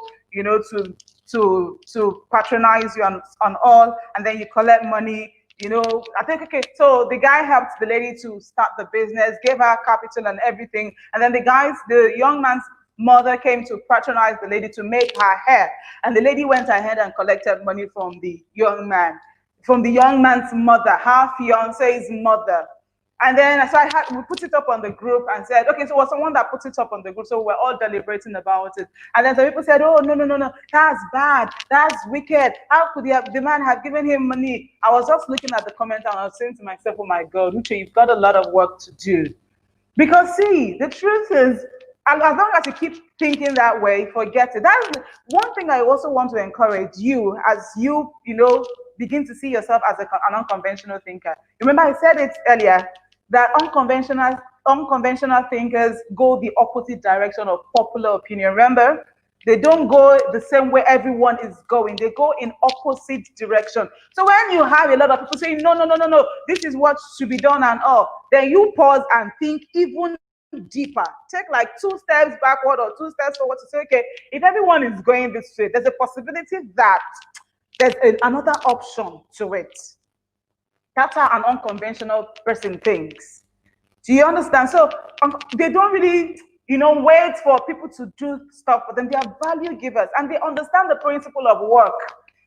to patronize you on all, and then you collect money. I think, okay, so the guy helped the lady to start the business, gave her capital and everything. And then the young man's mother came to patronize the lady to make her hair. And the lady went ahead and collected money from the young man's mother, her fiance's mother. And then so we put it up on the group and said, okay, so it was someone that put it up on the group, so we're all deliberating about it. And then some people said, oh, no, that's bad, that's wicked. How could the man have given him money? I was just looking at the comment and I was saying to myself, oh my God, Uche, you've got a lot of work to do. Because see, the truth is, as long as you keep thinking that way, forget it. That's one thing I also want to encourage you as you begin to see yourself as an unconventional thinker. Remember, I said it earlier that unconventional thinkers go the opposite direction of popular opinion. Remember, they don't go the same way everyone is going. They go in opposite direction. So when you have a lot of people saying, no, this is what should be done and all, then you pause and think even deeper. Take like 2 steps backward or 2 steps forward to say, okay, if everyone is going this way, there's a possibility that there's another option to it. That's how an unconventional person thinks. Do you understand? So they don't really, wait for people to do stuff for them. They are value givers and they understand the principle of work.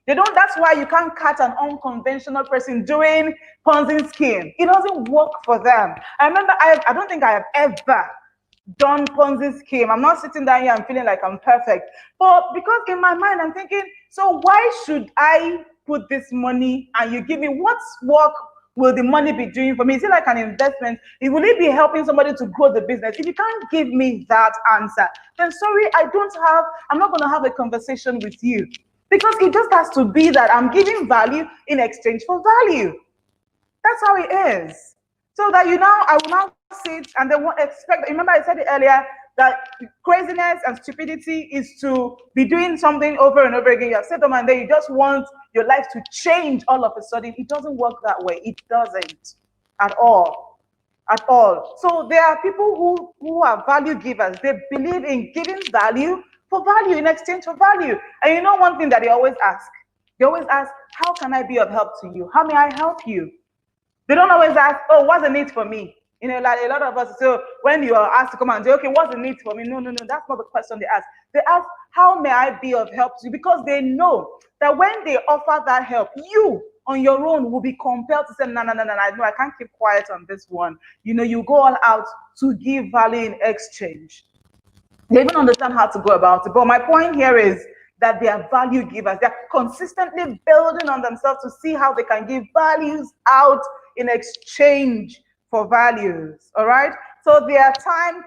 That's why you can't catch an unconventional person doing Ponzi scheme. It doesn't work for them. I remember, I don't think I have ever done Ponzi scheme. I'm not sitting down here and feeling like I'm perfect. But because in my mind, I'm thinking, so why should I put this money and you give me what work will the money be doing for me? Is it like an investment? Will it be helping somebody to grow the business? If you can't give me that answer, then sorry, I'm not going to have a conversation with you. Because it just has to be that I'm giving value in exchange for value. That's how it is. So that I will now sit and they won't expect. Remember, I said it earlier that craziness and stupidity is to be doing something over and over again. You have set them and then you just want your life to change all of a sudden. It doesn't work that way. It doesn't at all. At all. So there are people who are value givers. They believe in giving value for value in exchange for value. And you know one thing that they always ask? They always ask, how can I be of help to you? How may I help you? They don't always ask, oh, what's the need for me? Like a lot of us, so when you are asked to come and say, okay, what's the need for me? No, no, no, that's not the question they ask. They ask, how may I be of help to you? Because they know that when they offer that help, you on your own will be compelled to say, no, no, no, no, no, I can't keep quiet on this one. You go all out to give value in exchange. They even understand how to go about it. But my point here is that they are value givers. They're consistently building on themselves to see how they can give values out in exchange for values. All right. So their time.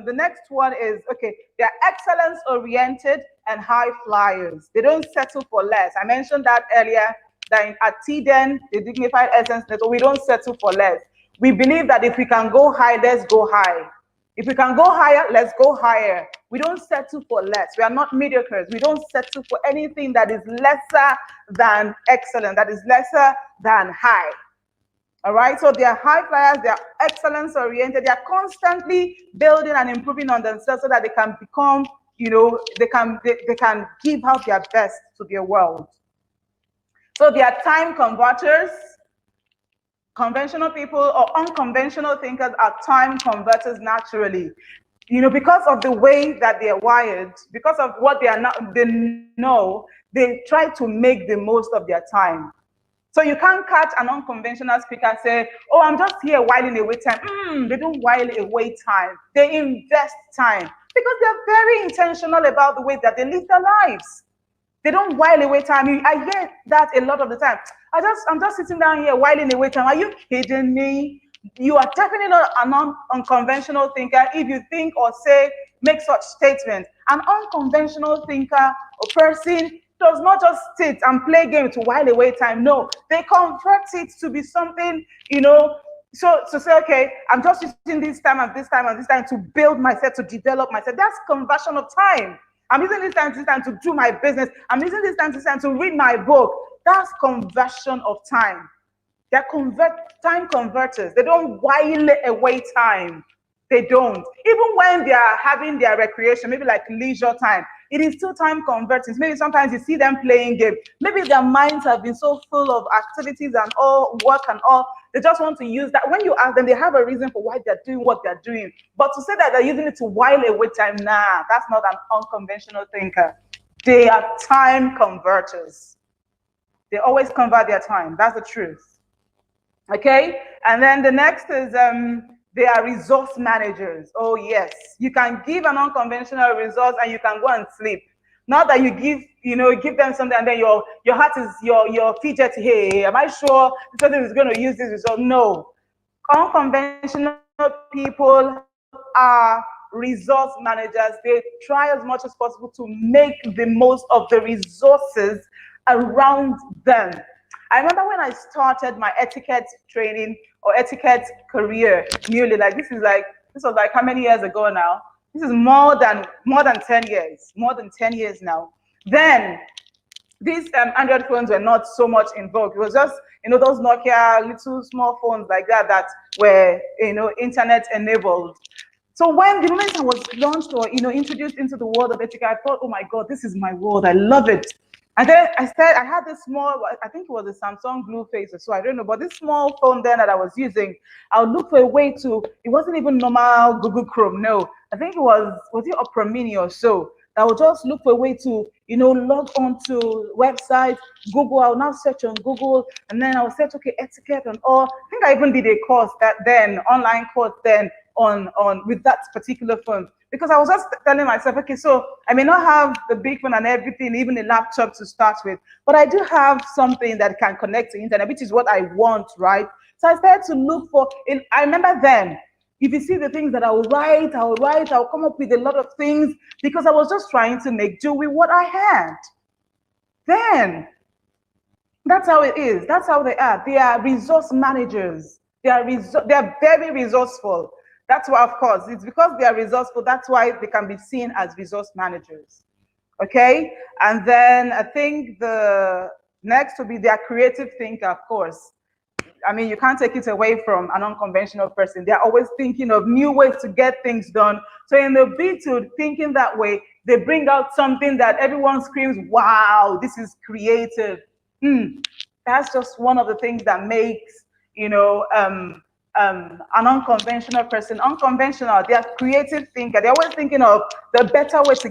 The next one is okay. They're excellence oriented and high flyers. They don't settle for less. I mentioned that earlier. That at TDEN, the dignified essence, so we don't settle for less. We believe that if we can go high, let's go high. If we can go higher, let's go higher. We don't settle for less. We are not mediocres. We don't settle for anything that is lesser than excellent, that is lesser than high. All right, so they are high flyers, they are excellence oriented, they are constantly building and improving on themselves so that they can become, they can give out their best to their world. So they are time converters. Conventional people or unconventional thinkers are time converters naturally. Because of the way that they are wired, because of what they know, they try to make the most of their time. So you can't catch an unconventional speaker say, oh, I'm just here whiling away time. They don't while away time. They invest time because they're very intentional about the way that they live their lives. They don't while away time. I hear that a lot of the time. I'm just sitting down here whiling away time. Are you kidding me? You are definitely not an unconventional thinker if you think or make such statements. An unconventional thinker or person does not just sit and play games to while away time. No, they convert it to be something, so to say, okay, I'm just using this time and this time and this time to build myself, to develop myself. That's conversion of time. I'm using this time to do my business. I'm using this time to read my book. That's conversion of time. They're time converters. They don't while away time. They don't. Even when they are having their recreation, maybe like leisure time, it is still time converting. Maybe sometimes you see them playing games. Maybe their minds have been so full of activities and all work and all. They just want to use that. When you ask them, they have a reason for why they're doing what they're doing. But to say that they're using it to while away time, nah, that's not an unconventional thinker. They are time converters. They always convert their time. That's the truth. Okay? And then the next is they are resource managers. Oh, yes. You can give an unconventional resource and you can go and sleep. Not that you give them something and then your heart is your fidget. Hey, am I sure something is going to use this resource? No. Unconventional people are resource managers. They try as much as possible to make the most of the resources around them. I remember when I started my etiquette training or etiquette career newly, this was like how many years ago now? This is more than 10 years, more than 10 years now. Then these Android phones were not so much in vogue. It was just, those Nokia little small phones like that were, internet enabled. So when the moment I was launched or, introduced into the world of etiquette, I thought, oh my God, this is my world. I love it. And then I had this small, I think it was a Samsung Blue Face or so, I don't know, but this small phone then that I was using, I would look for a way to, it wasn't even normal Google Chrome, no. I think it was it Opera Mini or so? I would just look for a way to, log onto websites, Google, I would now search on Google, and then I would search, okay, etiquette and all. I think I even did a course online course then on with that particular phone. Because I was just telling myself, okay, so I may not have the big phone and everything, even a laptop to start with, but I do have something that can connect to the internet, which is what I want, right? So I started to look for, I remember then, if you see the things that I'll come up with a lot of things because I was just trying to make do with what I had. Then, that's how it is. That's how they are. They are resource managers. They are very resourceful. That's why, of course, it's because they are resourceful. That's why they can be seen as resource managers. Okay, and then I think the next will be their creative thinker, of course. I mean, you can't take it away from an unconventional person. They're always thinking of new ways to get things done. So in the bid to thinking that way, they bring out something that everyone screams, wow, this is creative. That's just one of the things that makes, an unconventional person unconventional. They are creative thinker. They're always thinking of the better way to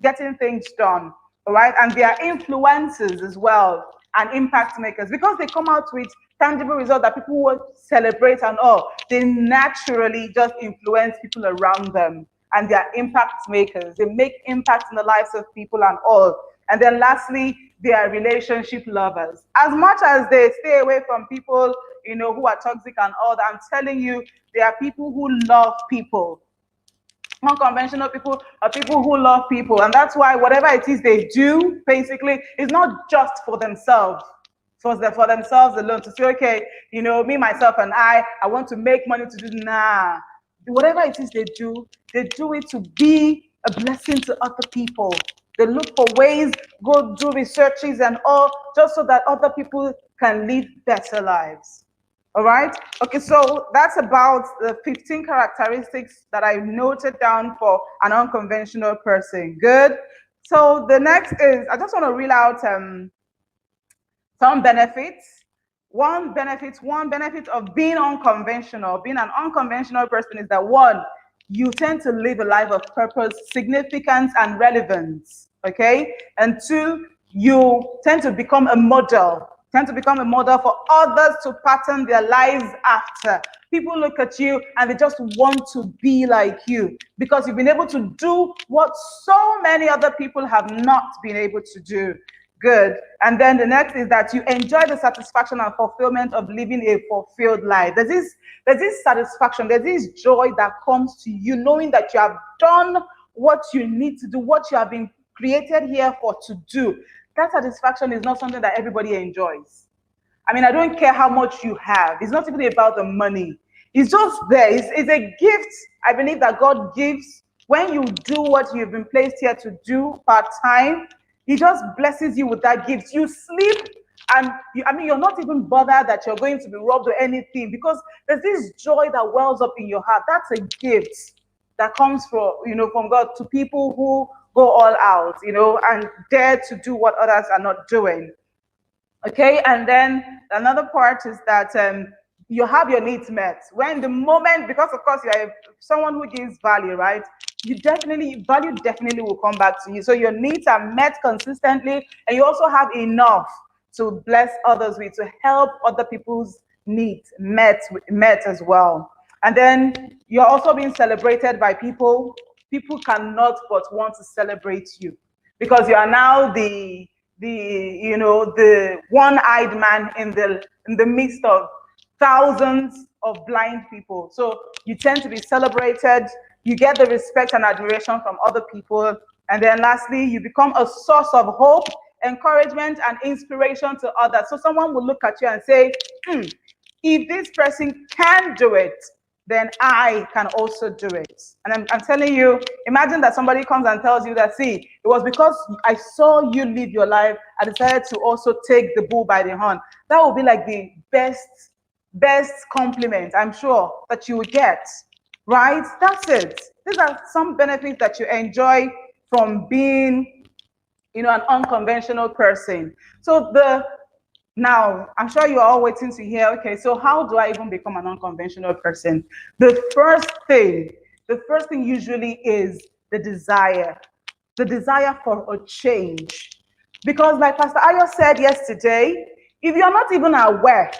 getting things done. All right, and they are influencers as well and impact makers because they come out with tangible results that people will celebrate and all. They naturally just influence people around them and they are impact makers. They make impact in the lives of people and all. And then lastly, they are relationship lovers. As much as they stay away from people, who are toxic and all that, I'm telling you, there are people who love people. Unconventional people are people who love people, and that's why whatever it is they do, basically, is not just for themselves. For themselves alone to say, okay, me, myself, and I want to make money to do. Nah, whatever it is they do it to be a blessing to other people. They look for ways, go do researches and all, just so that other people can live better lives. All right. Okay, so that's about the 15 characteristics that I noted down for an unconventional person. Good. So the next is, I just want to reel out some benefits. One benefit of being unconventional, being an unconventional person is that one, you tend to live a life of purpose, significance, and relevance. Okay. And two, you tend to become a model for others to pattern their lives after. People look at you and they just want to be like you because you've been able to do what so many other people have not been able to do. Good. And then the next is that you enjoy the satisfaction and fulfillment of living a fulfilled life. There's this satisfaction, there's this joy that comes to you knowing that you have done what you need to do, what you have been created here for to do. That satisfaction is not something that everybody enjoys. I mean, I don't care how much you have. It's not even about the money. It's just there. It's a gift, I believe, that God gives when you do what you've been placed here to do part-time. He just blesses you with that gift. You sleep and you're not even bothered that you're going to be robbed or anything because there's this joy that wells up in your heart. That's a gift that comes from God to people who go all out, and dare to do what others are not doing. Okay, and then another part is that you have your needs met. When the moment, because of course you are someone who gives value, right? Value definitely will come back to you. So your needs are met consistently, and you also have enough to bless others with, to help other people's needs met as well. And then you're also being celebrated by people. People cannot but want to celebrate you because you are now the one-eyed man in the midst of thousands of blind people. So you tend to be celebrated. You get the respect and admiration from other people. And then lastly, you become a source of hope, encouragement, and inspiration to others. So someone will look at you and say, if this person can do it, then I can also do it. And I'm telling you, imagine that somebody comes and tells you that, see, it was because I saw you live your life, I decided to also take the bull by the horn. That would be like the best compliment, I'm sure, that you would get, right? That's it. These are some benefits that you enjoy from being, an unconventional person. So now, I'm sure you're all waiting to hear, okay, so how do I even become an unconventional person? The first thing usually is the desire for a change. Because like Pastor Ayo said yesterday, if you're not even aware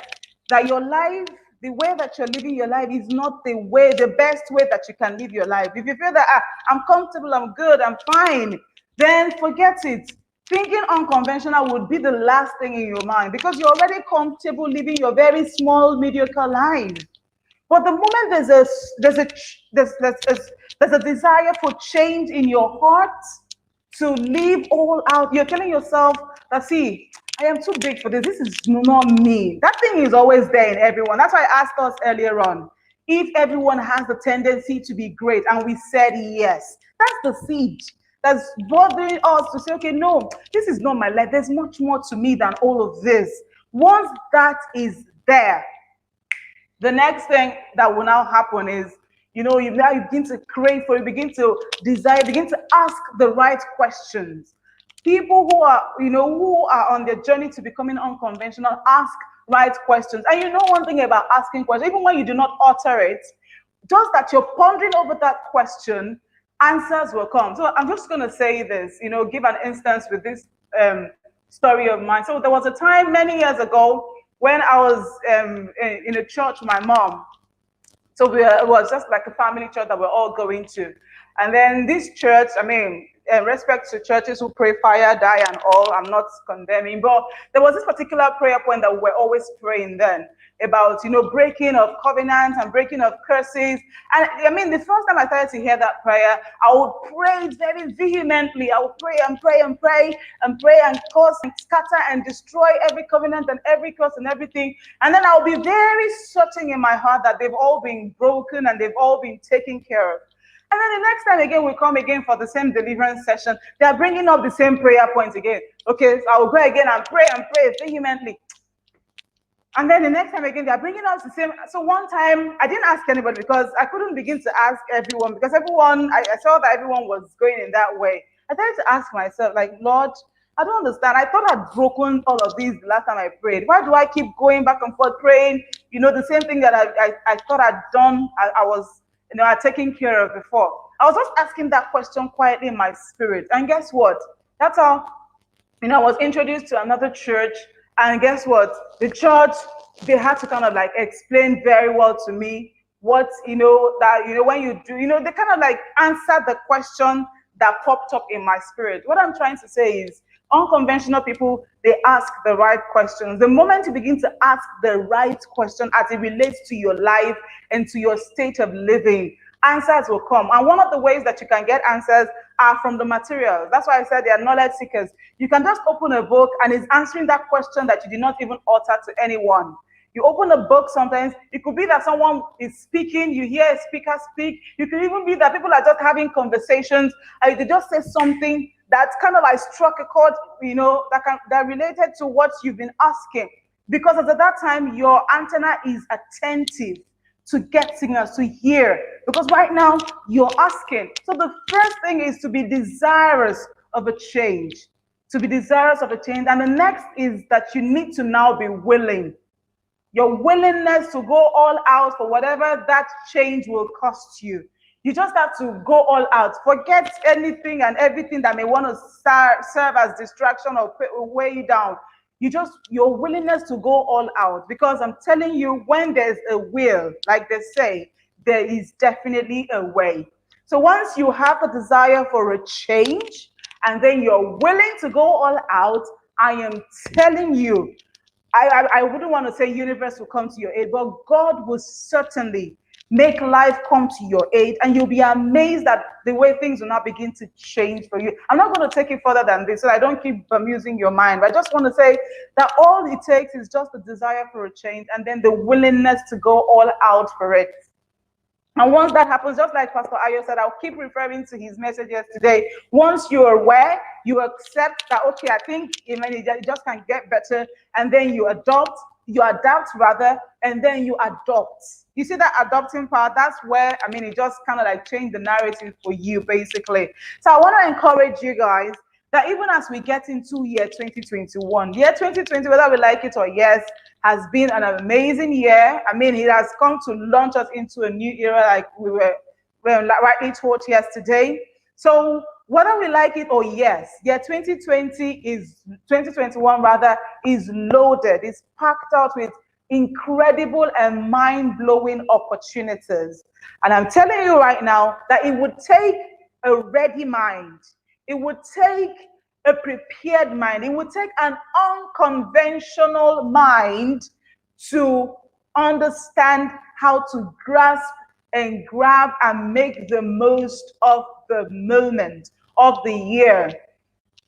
that your life, the way that you're living your life is not the best way that you can live your life. If you feel that, I'm comfortable, I'm good, I'm fine, then forget it. Thinking unconventional would be the last thing in your mind because you're already comfortable living your very small, mediocre life. But the moment there's a desire for change in your heart to live all out, you're telling yourself that, see, I am too big for this. This is not me. That thing is always there in everyone. That's why I asked us earlier on if everyone has the tendency to be great, and we said yes. That's the seed that's bothering us to say, okay, no, this is not my life. There's much more to me than all of this. Once that is there, the next thing that will now happen is, you now begin to crave for it, begin to desire, begin to ask the right questions. People who are, who are on their journey to becoming unconventional, ask right questions. And one thing about asking questions, even when you do not utter it, just that you're pondering over that question, answers will come. So I'm just going to say this, give an instance with this story of mine. So there was a time many years ago when I was in a church with my mom. So it was just like a family church that we're all going to. And then this church, respect to churches who pray fire, die, and all, I'm not condemning, but there was this particular prayer point that we were always praying then about, breaking of covenants and breaking of curses. And the first time I started to hear that prayer, I would pray it very vehemently. I would pray and pray and pray and pray and curse and scatter and destroy every covenant and every curse and everything. And then I'll be very certain in my heart that they've all been broken and they've all been taken care of. And then the next time again, we come again for the same deliverance session. They are bringing up the same prayer points again. Okay, so I will go again and pray vehemently. And then the next time again, they are bringing up the same. So one time, I didn't ask anybody because I couldn't begin to ask everyone because everyone, I saw that everyone was going in that way. I started to ask myself, like, Lord, I don't understand. I thought I'd broken all of these the last time I prayed. Why do I keep going back and forth praying? The same thing that I thought I'd done, I was I'd taken care of before. I was just asking that question quietly in my spirit. And guess what? That's how, I was introduced to another church. And guess what? The church, they had to kind of like explain very well to me what, that, when you do, they kind of like answered the question that popped up in my spirit. What I'm trying to say is, unconventional people, they ask the right questions. The moment you begin to ask the right question as it relates to your life and to your state of living, answers will come. And one of the ways that you can get answers are from the materials. That's why I said they are knowledge seekers. You can just open a book and it's answering that question that you did not even utter to anyone. You open a book sometimes, it could be that someone is speaking, you hear a speaker speak. You could even be that people are just having conversations and they just say something that kind of like struck a chord, that related to what you've been asking. Because at that time, your antenna is attentive to get signals, to hear. Because right now, you're asking. So the first thing is to be desirous of a change. To be desirous of a change. And the next is that you need to now be willing. Your willingness to go all out for whatever that change will cost you. You just have to go all out. Forget anything and everything that may want to serve as distraction or weigh you down. Your willingness to go all out. Because I'm telling you, when there's a will, like they say, there is definitely a way. So once you have the desire for a change, and then you're willing to go all out, I am telling you, I wouldn't want to say universe will come to your aid, but God will certainly make life come to your aid, and you'll be amazed at the way things will now begin to change for you. I'm not going to take it further than this, so I don't keep amusing your mind, but I just want to say that all it takes is just the desire for a change and then the willingness to go all out for it. And once that happens, just like Pastor Ayo said, I'll keep referring to his message yesterday. Once you're aware, you accept that, okay, I think it just can get better, and then you adapt rather, and then you adopt. You see that adopting part, that's where, it just kind of like changed the narrative for you, basically. So I want to encourage you guys that even as we get into year 2021, year 2020, whether we like it or yes, has been an amazing year. It has come to launch us into a new era, like we were rightly taught yesterday. So whether we like it or yes, year 2021 rather, is loaded, is packed out with incredible and mind-blowing opportunities. And I'm telling you right now that it would take a ready mind. It would take a prepared mind. It would take an unconventional mind to understand how to grasp and grab and make the most of the moment of the year.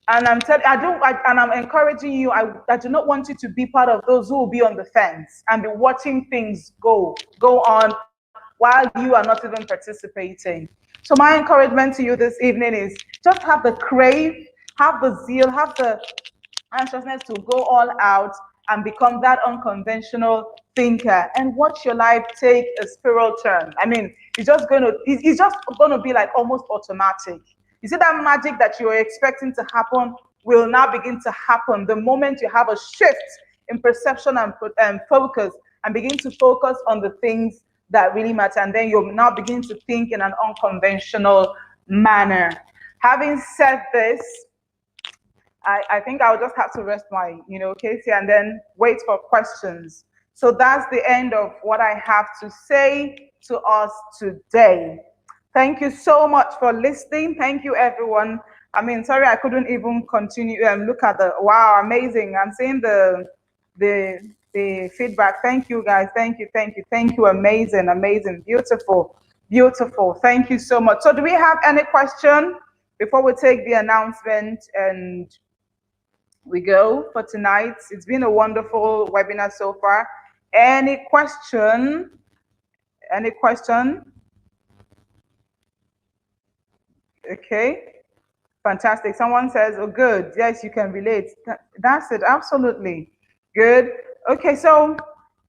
And I'm telling, and I'm encouraging you. I do not want you to be part of those who will be on the fence and be watching things go on while you are not even participating. So my encouragement to you this evening is just have the crave, have the zeal, have the anxiousness to go all out and become that unconventional thinker and watch your life take a spiral turn. I mean, it's just gonna be like almost automatic. You see that magic that you were expecting to happen will now begin to happen the moment you have a shift in perception and focus and begin to focus on the things that really matter. And then you'll now begin to think in an unconventional manner. Having said this, I think I'll just have to rest my, case here and then wait for questions. So that's the end of what I have to say to us today. Thank you so much for listening. Thank you, everyone. I mean, sorry, I couldn't even continue and look at the, wow, amazing. I'm seeing the feedback. Thank you, guys. Thank you. Amazing, amazing, beautiful, beautiful. Thank you so much. So do we have any question before we take the announcement and we go for tonight? It's been a wonderful webinar so far. Any question? Any question? Okay, fantastic. Someone says, oh, good. Yes, you can relate. That's it. Absolutely. Good. Okay, so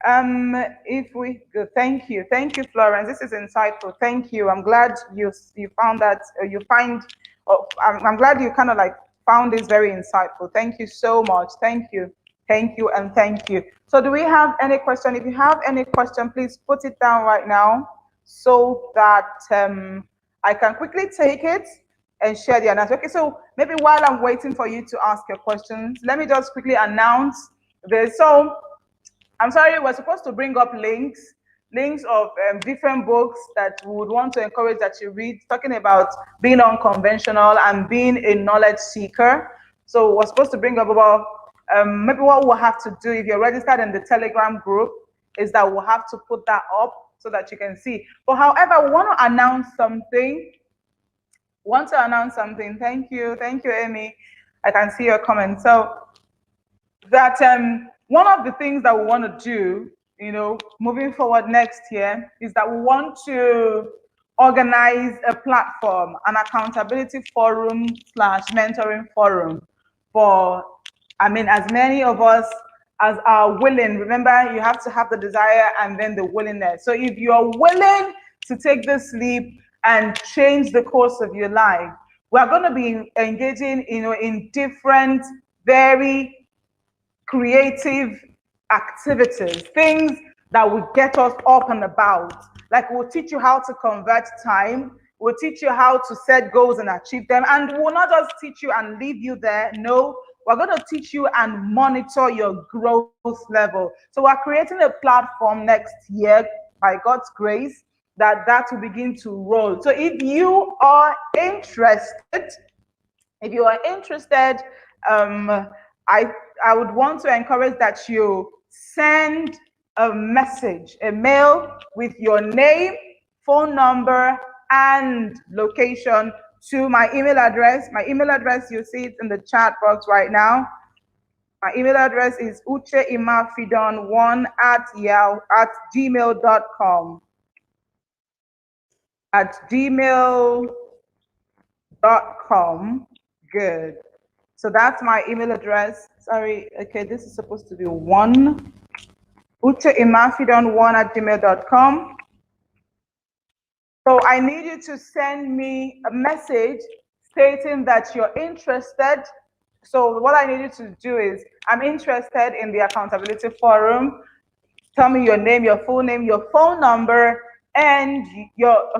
if we go, thank you, Florence. This is insightful. Thank you. I'm glad you found that. I'm glad you kind of like found this very insightful. Thank you so much. Thank you, and thank you. So, do we have any question? If you have any question, please put it down right now so that I can quickly take it and share the announcement. Okay, so maybe while I'm waiting for you to ask your questions, let me just quickly announce this. So I'm sorry, we're supposed to bring up links of different books that we would want to encourage that you read, talking about being unconventional and being a knowledge seeker. So we're supposed to bring up about, maybe what we'll have to do if you're registered in the Telegram group is that we'll have to put that up so that you can see. But however, we want to announce something. Thank you, Amy. I can see your comment. So that one of the things that we want to do, moving forward next year, is that we want to organize a platform, an accountability forum / mentoring forum for, as many of us as are willing. Remember, you have to have the desire and then the willingness. So if you're willing to take this leap and change the course of your life, we're going to be engaging, in different, very creative activities, things that will get us up and about. Like, we'll teach you how to convert time, we'll teach you how to set goals and achieve them, and we'll not just teach you and leave you there. No, we're going to teach you and monitor your growth level. So we're creating a platform next year, by God's grace, that will begin to roll. So if you are interested, I would want to encourage that you send a message, a mail with your name, phone number, and location to my email address. My email address, you see it in the chat box right now. My email address is ucheimafidon1 at gmail.com. At gmail.com. Good. So that's my email address. Sorry, okay, this is supposed to be one. ucheimafidon1 at gmail.com. So I need you to send me a message stating that you're interested. So what I need you to do is, I'm interested in the accountability forum. Tell me your name, your full name, your phone number, and your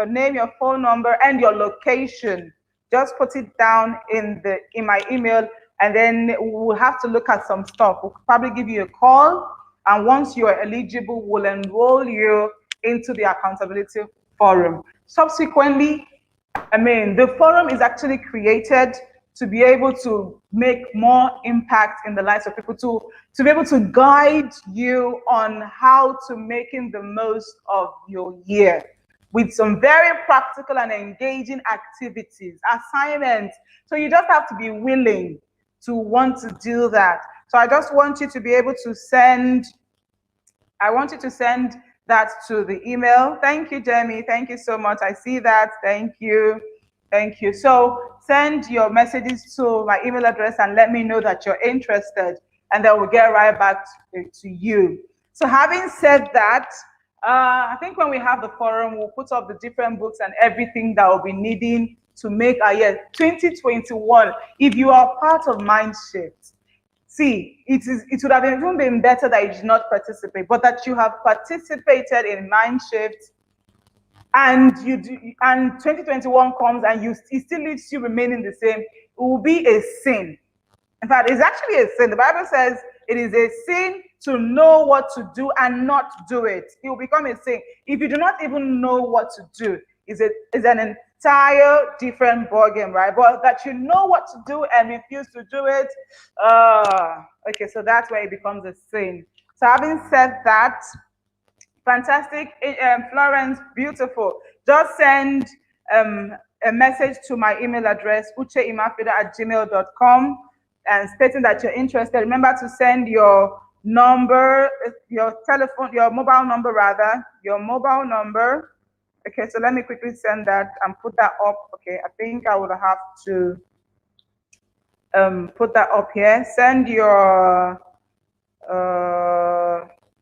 name, your phone number, and your location. Just put it down in my email, and then we'll have to look at some stuff. We'll probably give you a call, and once you are eligible, we'll enroll you into the accountability forum. Subsequently, the forum is actually created to be able to make more impact in the lives of people, to be able to guide you on how to making the most of your year. with some very practical and engaging activities, assignments. So you just have to be willing to want to do that. So I just want you to be able to send, I want you to send that to the email. Thank you, Jamie. Thank you so much. I see that. Thank you. Thank you. So send your messages to my email address and let me know that you're interested, and then we'll get right back to you. So having said that, I think when we have the forum, we'll put up the different books and everything that we'll be needing to make our year 2021. If you are part of Mindshift, see, it would have even been better that you did not participate, but that you have participated in Mindshift, and you do, and 2021 comes and it still leaves you remaining the same. It will be a sin. In fact, it's actually a sin. The Bible says it is a sin to know what to do and not do it. It will become a sin. If you do not even know what to do, it's an entire different ballgame, right? But that you know what to do and refuse to do it, okay, so that's where it becomes a sin. So having said that, fantastic, Florence, beautiful. Just send a message to my email address, ucheimafida@gmail.com, and stating that you're interested. Remember to send your number, your telephone, your mobile number rather, your mobile number. Okay, so let me quickly send that and put that up. Okay, I think I would have to put that up here. Send your,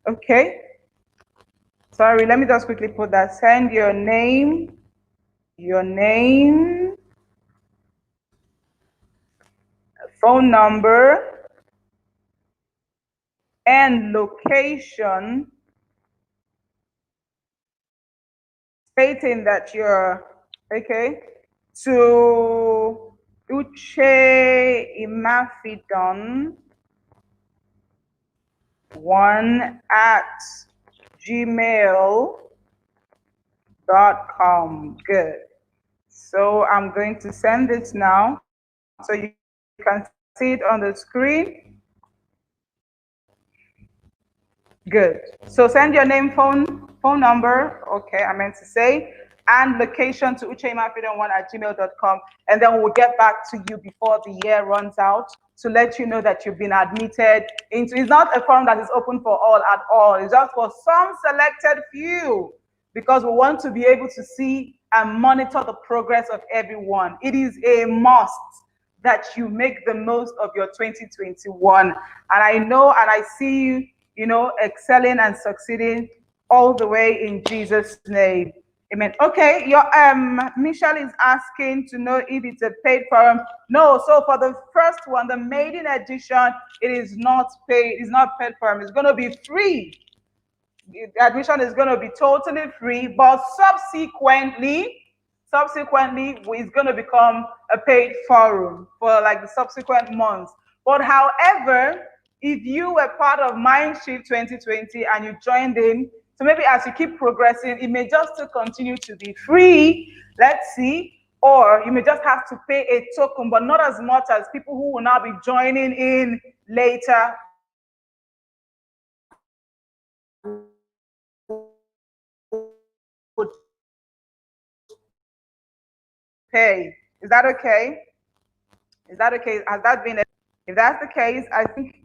okay. Sorry, let me just quickly put that. Send your name, phone number, and location, stating that you're, okay, to Uche Imafidon 1@gmail.com. Good. So I'm going to send it now, so you can see it on the screen. Good. So send your name, phone number, okay, I meant to say, and location to ucheimafidon1@gmail.com, and then we'll get back to you before the year runs out to let you know that you've been admitted into. It's not a forum that is open for all at all. It's just for some selected few, because we want to be able to see and monitor the progress of everyone. It is a must that you make the most of your 2021. And I know and I see you, excelling and succeeding all the way in Jesus' name. Amen. Okay, your Michelle is asking to know if it's a paid forum. No, so for the first one, the maiden edition, it is not paid, it's not paid forum, it's gonna be free. The admission is going to be totally free, but subsequently it's going to become a paid forum for like the subsequent months. But however, if you were part of Mindshift 2020 and you joined in, so maybe as you keep progressing, it may just continue to be free, let's see, or you may just have to pay a token, but not as much as people who will now be joining in later would pay. Is that okay? Is that okay? Has that been, if that's the case, I think,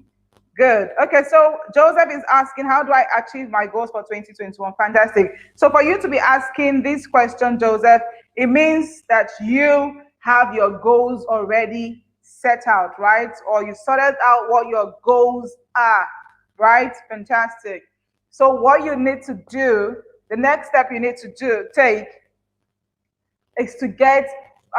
good. Okay, so Joseph is asking, how do I achieve my goals for 2021? Fantastic. So for you to be asking this question, Joseph, it means that you have your goals already set out, right? Or you sorted out what your goals are, right? Fantastic. So what you need to do, the next step you need to take is to get,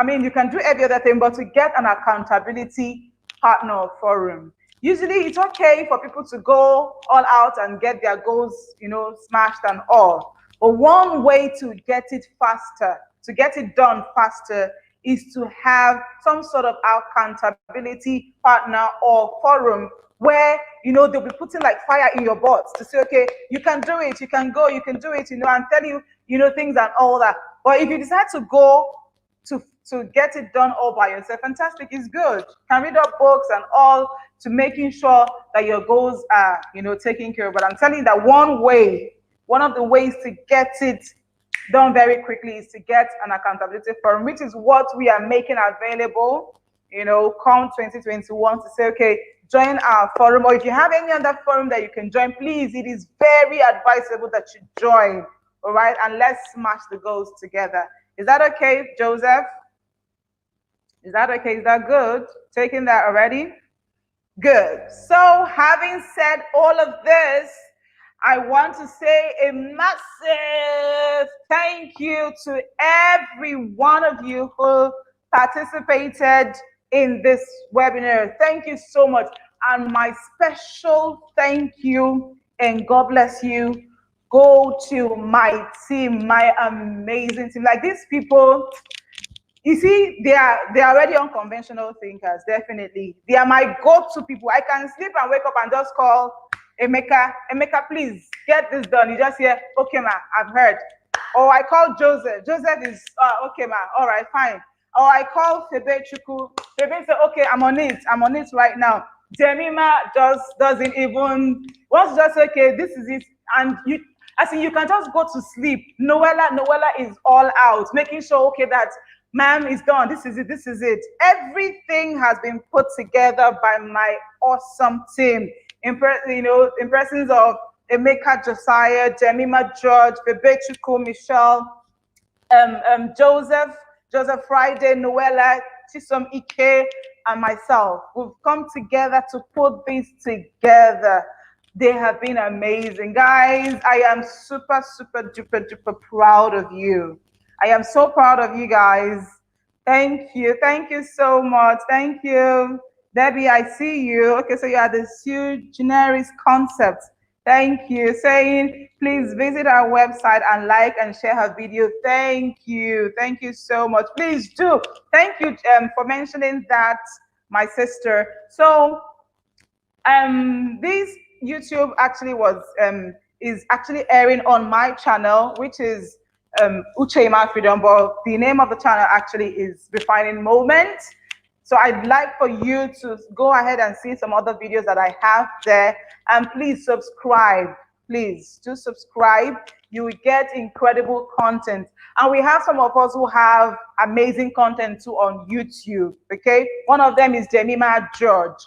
you can do every other thing, but to get an accountability partner or forum. Usually it's okay for people to go all out and get their goals, smashed and all. But one way to get it faster, to get it done faster, is to have some sort of accountability partner or forum where, they'll be putting like fire in your butts to say, okay, you can do it, you can go, you can do it, and tell you, things and all that. But if you decide to go to get it done all by yourself, fantastic, it's good. You can read up books and all to making sure that your goals are, taken care of. But I'm telling you that one of the ways to get it done very quickly is to get an accountability forum, which is what we are making available, come 2021 to say, okay, join our forum. Or if you have any other forum that you can join, please, it is very advisable that you join. All right, and let's smash the goals together. Is that okay, Joseph? Is that okay? Is that good? Taking that already? Good. So, having said all of this, I want to say a massive thank you to every one of you who participated in this webinar. Thank you so much. And my special thank you and God bless you go to my team, my amazing team. Like these people, you see, they are already unconventional thinkers, definitely. They are my go-to people. I can sleep and wake up and just call Emeka, please get this done. You just hear, okay, ma, I've heard. Or I call Joseph. Joseph is, okay, ma, all right, fine. Or I call Febe Chuku. Febe say, okay, I'm on it right now. Jemima just doesn't even, once just okay, this is it. And you can just go to sleep. Noella is all out, making sure, okay, that ma'am is done. This is it. Everything has been put together by my awesome team. Impressions of Emeka Josiah, Jemima George, Bebechuku Michelle, Joseph Friday, Noella, Chisom Ike, and myself. We've come together to put this together. They have been amazing. Guys, I am super, super, duper, duper proud of you. I am so proud of you guys. Thank you. Thank you so much. Thank you. Debbie, I see you. Okay, so you are the Sue Generis Concept. Thank you. Saying, please visit our website and like and share her video. Thank you. Thank you so much. Please do. Thank you for mentioning that, my sister. So, this YouTube actually is actually airing on my channel, which is Uchema Freedom, but the name of the channel actually is Refining Moment. So I'd like for you to go ahead and see some other videos that I have there, and please subscribe. Please do subscribe. You will get incredible content, and we have some of us who have amazing content too on YouTube. Okay, one of them is Jemima George.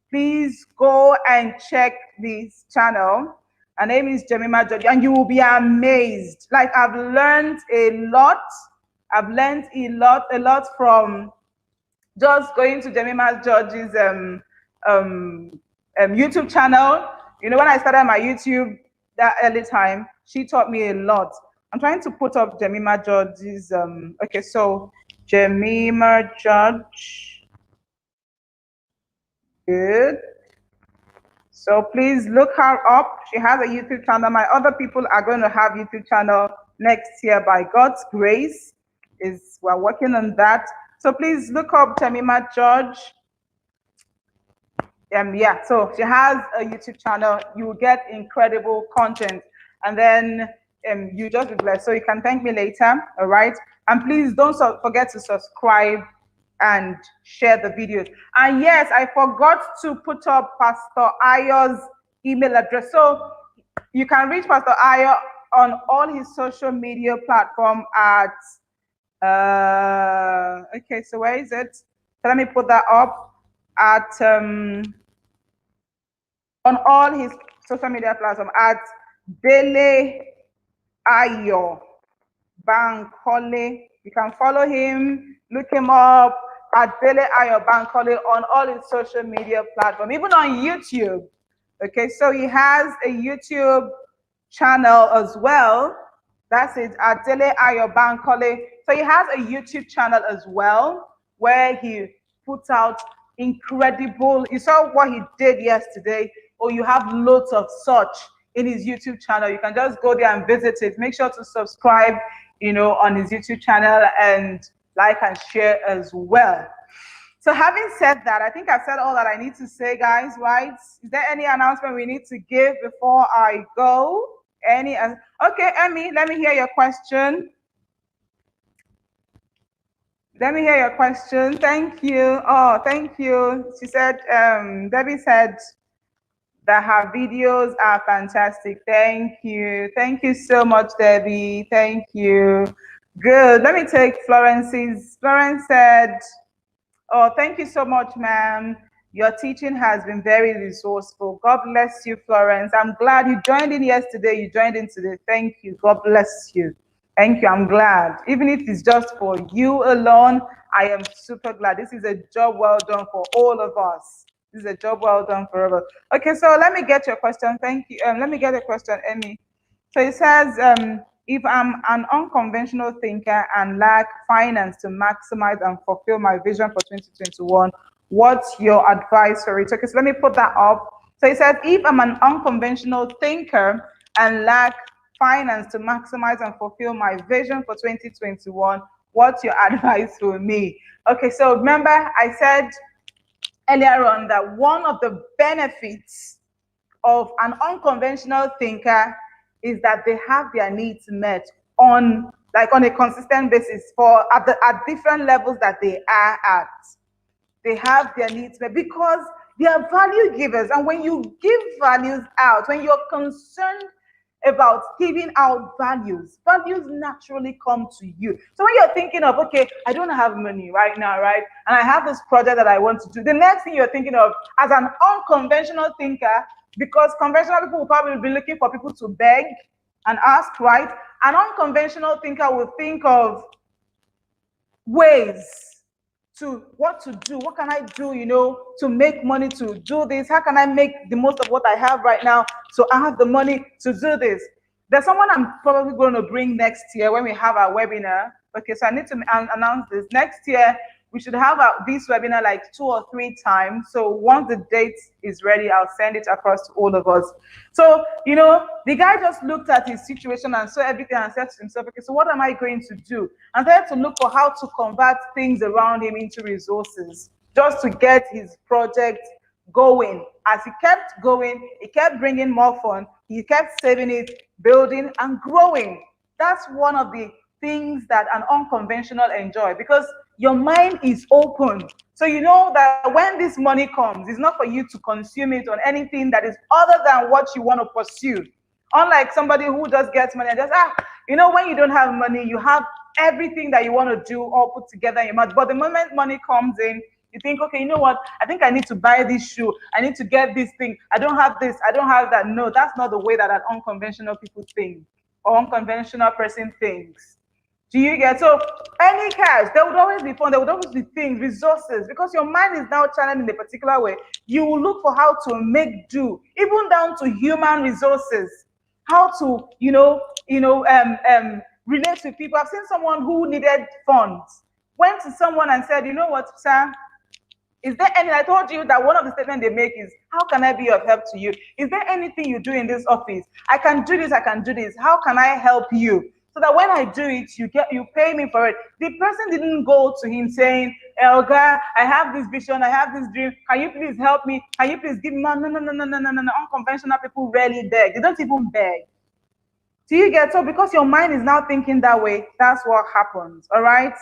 Please go and check this channel. Her name is Jemima George, and you will be amazed. Like, I've learned a lot. I've learned a lot from just going to Jemima George's YouTube channel. When I started my YouTube that early time, she taught me a lot. I'm trying to put up Jemima George's. Okay, so Jemima George. Good. So please look her up. She has a YouTube channel. My other people are going to have YouTube channel next year by God's grace. We're working on that. So please look up Jemima George. Yeah, so she has a YouTube channel. You will get incredible content, and then you just be blessed. So you can thank me later, all right? And please don't forget to subscribe and share the videos. And yes, I forgot to put up Pastor Ayo's email address. So you can reach Pastor Ayo on all his social media platform at okay, so where is it? So let me put that up at on all his social media platform at Dele Ayo Bankole. You can follow him, look him up at Dele Ayo Bankole on all his social media platforms, even on YouTube. Okay, so he has a YouTube channel as well. That's it, at Dele Ayo Bankole. So he has a YouTube channel as well where he puts out incredible, you saw what he did yesterday, or you have loads of such in his YouTube channel. You can just go there and visit it. Make sure to subscribe, on his YouTube channel, and like and share as well. So having said that, I think I've said all that I need to say, guys, right? Is there any announcement we need to give before I go? Okay, Emmy, let me hear your question. Let me hear your question. Thank you. Oh, thank you. She said, Debbie said, that her videos are fantastic. Thank you. Thank you so much, Debbie. Thank you. Good. Let me take Florence's. Florence said, oh, thank you so much, ma'am. Your teaching has been very resourceful. God bless you, Florence. I'm glad you joined in yesterday. You joined in today. Thank you. God bless you. Thank you. I'm glad. Even if it's just for you alone, I am super glad. This is a job well done for all of us. This is a job well done for all of us. Okay, so let me get your question. Thank you. Let me get a question, Emmy. So it says, if I'm an unconventional thinker and lack finance to maximize and fulfill my vision for 2021, what's your advice for it? Okay, so let me put that up. So it says, if I'm an unconventional thinker and lack finance to maximize and fulfill my vision for 2021, what's your advice for me? Okay, so remember I said earlier on that one of the benefits of an unconventional thinker is that they have their needs met on a consistent basis for at different levels that they are at. They have their needs met because they are value givers. And when you give values out, when you're concerned about giving out values, values naturally come to you. So when you're thinking of, okay, I don't have money right now, right? And I have this project that I want to do. The next thing you're thinking of as an unconventional thinker, because conventional people will probably be looking for people to beg and ask, right? An unconventional thinker will think of ways to what to do, what can I do, to make money to do this, how can I make the most of what I have right now so I have the money to do this. There's someone I'm probably going to bring next year when we have our webinar. Okay, so I need to announce this. Next year we should have this webinar like 2 or 3 times. So once the date is ready, I'll send it across to all of us. So, the guy just looked at his situation and saw everything and said to himself, okay, so what am I going to do? And then to look for how to convert things around him into resources just to get his project going. As he kept going, he kept bringing more fun. He kept saving it, building and growing. That's one of the things that an unconventional enjoy, because your mind is open. So you know that when this money comes, it's not for you to consume it on anything that is other than what you want to pursue. Unlike somebody who just gets money and just, when you don't have money, you have everything that you want to do all put together in your mouth. But the moment money comes in, you think, okay, you know what? I think I need to buy this shoe. I need to get this thing. I don't have this. I don't have that. No, that's not the way that an unconventional people think or unconventional person thinks. Do you get? So any cash, there would always be fun, there would always be things, resources, because your mind is now channeled in a particular way. You will look for how to make do, even down to human resources, how to, relate with people. I've seen someone who needed funds, went to someone and said, you know what, sir, is there any, I told you that one of the statements they make is, how can I be of help to you? Is there anything you do in this office? I can do this, I can do this. How can I help you? So that when I do it, you pay me for it. The person didn't go to him saying, Elga, I have this vision, I have this dream. Can you please help me? Can you please give me money? No. Unconventional people rarely beg. They don't even beg. Do you get? So because your mind is now thinking that way, that's what happens. All right.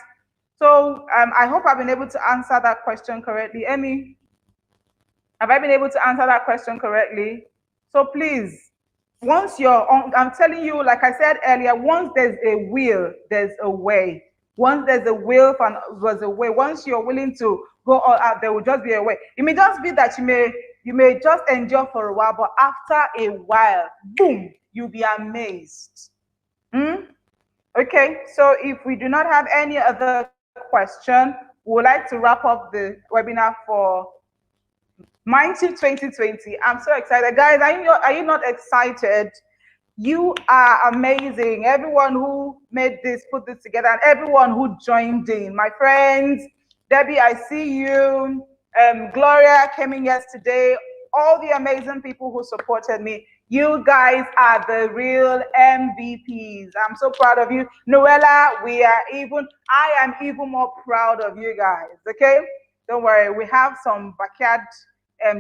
So I hope I've been able to answer that question correctly. Emmy, have I been able to answer that question correctly? So please, once you're on, I'm telling you, like I said earlier, once there's a will, there's a way. Once there's a will, there's a way. Once you're willing to go all out, there will just be a way. It may just be that you may just endure for a while, but after a while, boom, you'll be amazed. Okay, so if we do not have any other question, we would like to wrap up the webinar for Mindshift 2020. I'm so excited. Guys, are you not excited? You are amazing. Everyone who made this, put this together, and everyone who joined in. My friends, Debbie, I see you. Gloria came in yesterday. All the amazing people who supported me. You guys are the real MVPs. I'm so proud of you. Noella, I am even more proud of you guys, okay? Don't worry, we have some backyard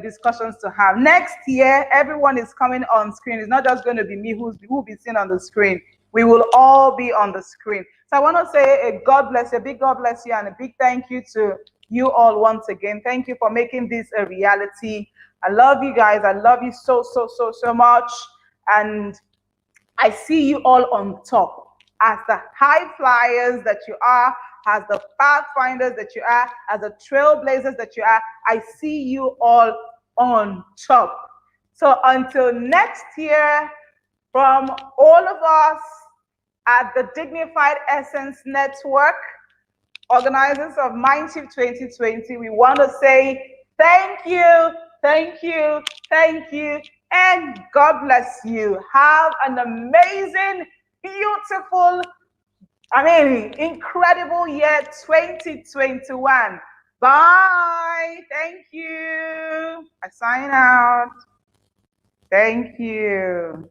discussions to have. Next year, everyone is coming on screen. It's not just going to be me who will be seen on the screen. We will all be on the screen. So I want to say a God bless you, a big God bless you, and a big thank you to you all once again. Thank you for making this a reality. I love you guys. I love you so, so, so, so much. And I see you all on top as the high flyers that you are, as the pathfinders that you are, as the trailblazers that you are. I see you all on top. So until next year, from all of us at the Dignified Essence Network, organizers of Mindshift 2020, we want to say thank you, thank you, thank you, and God bless you. Have an amazing, beautiful, incredible year 2021. Bye. Thank you. I sign out. Thank you.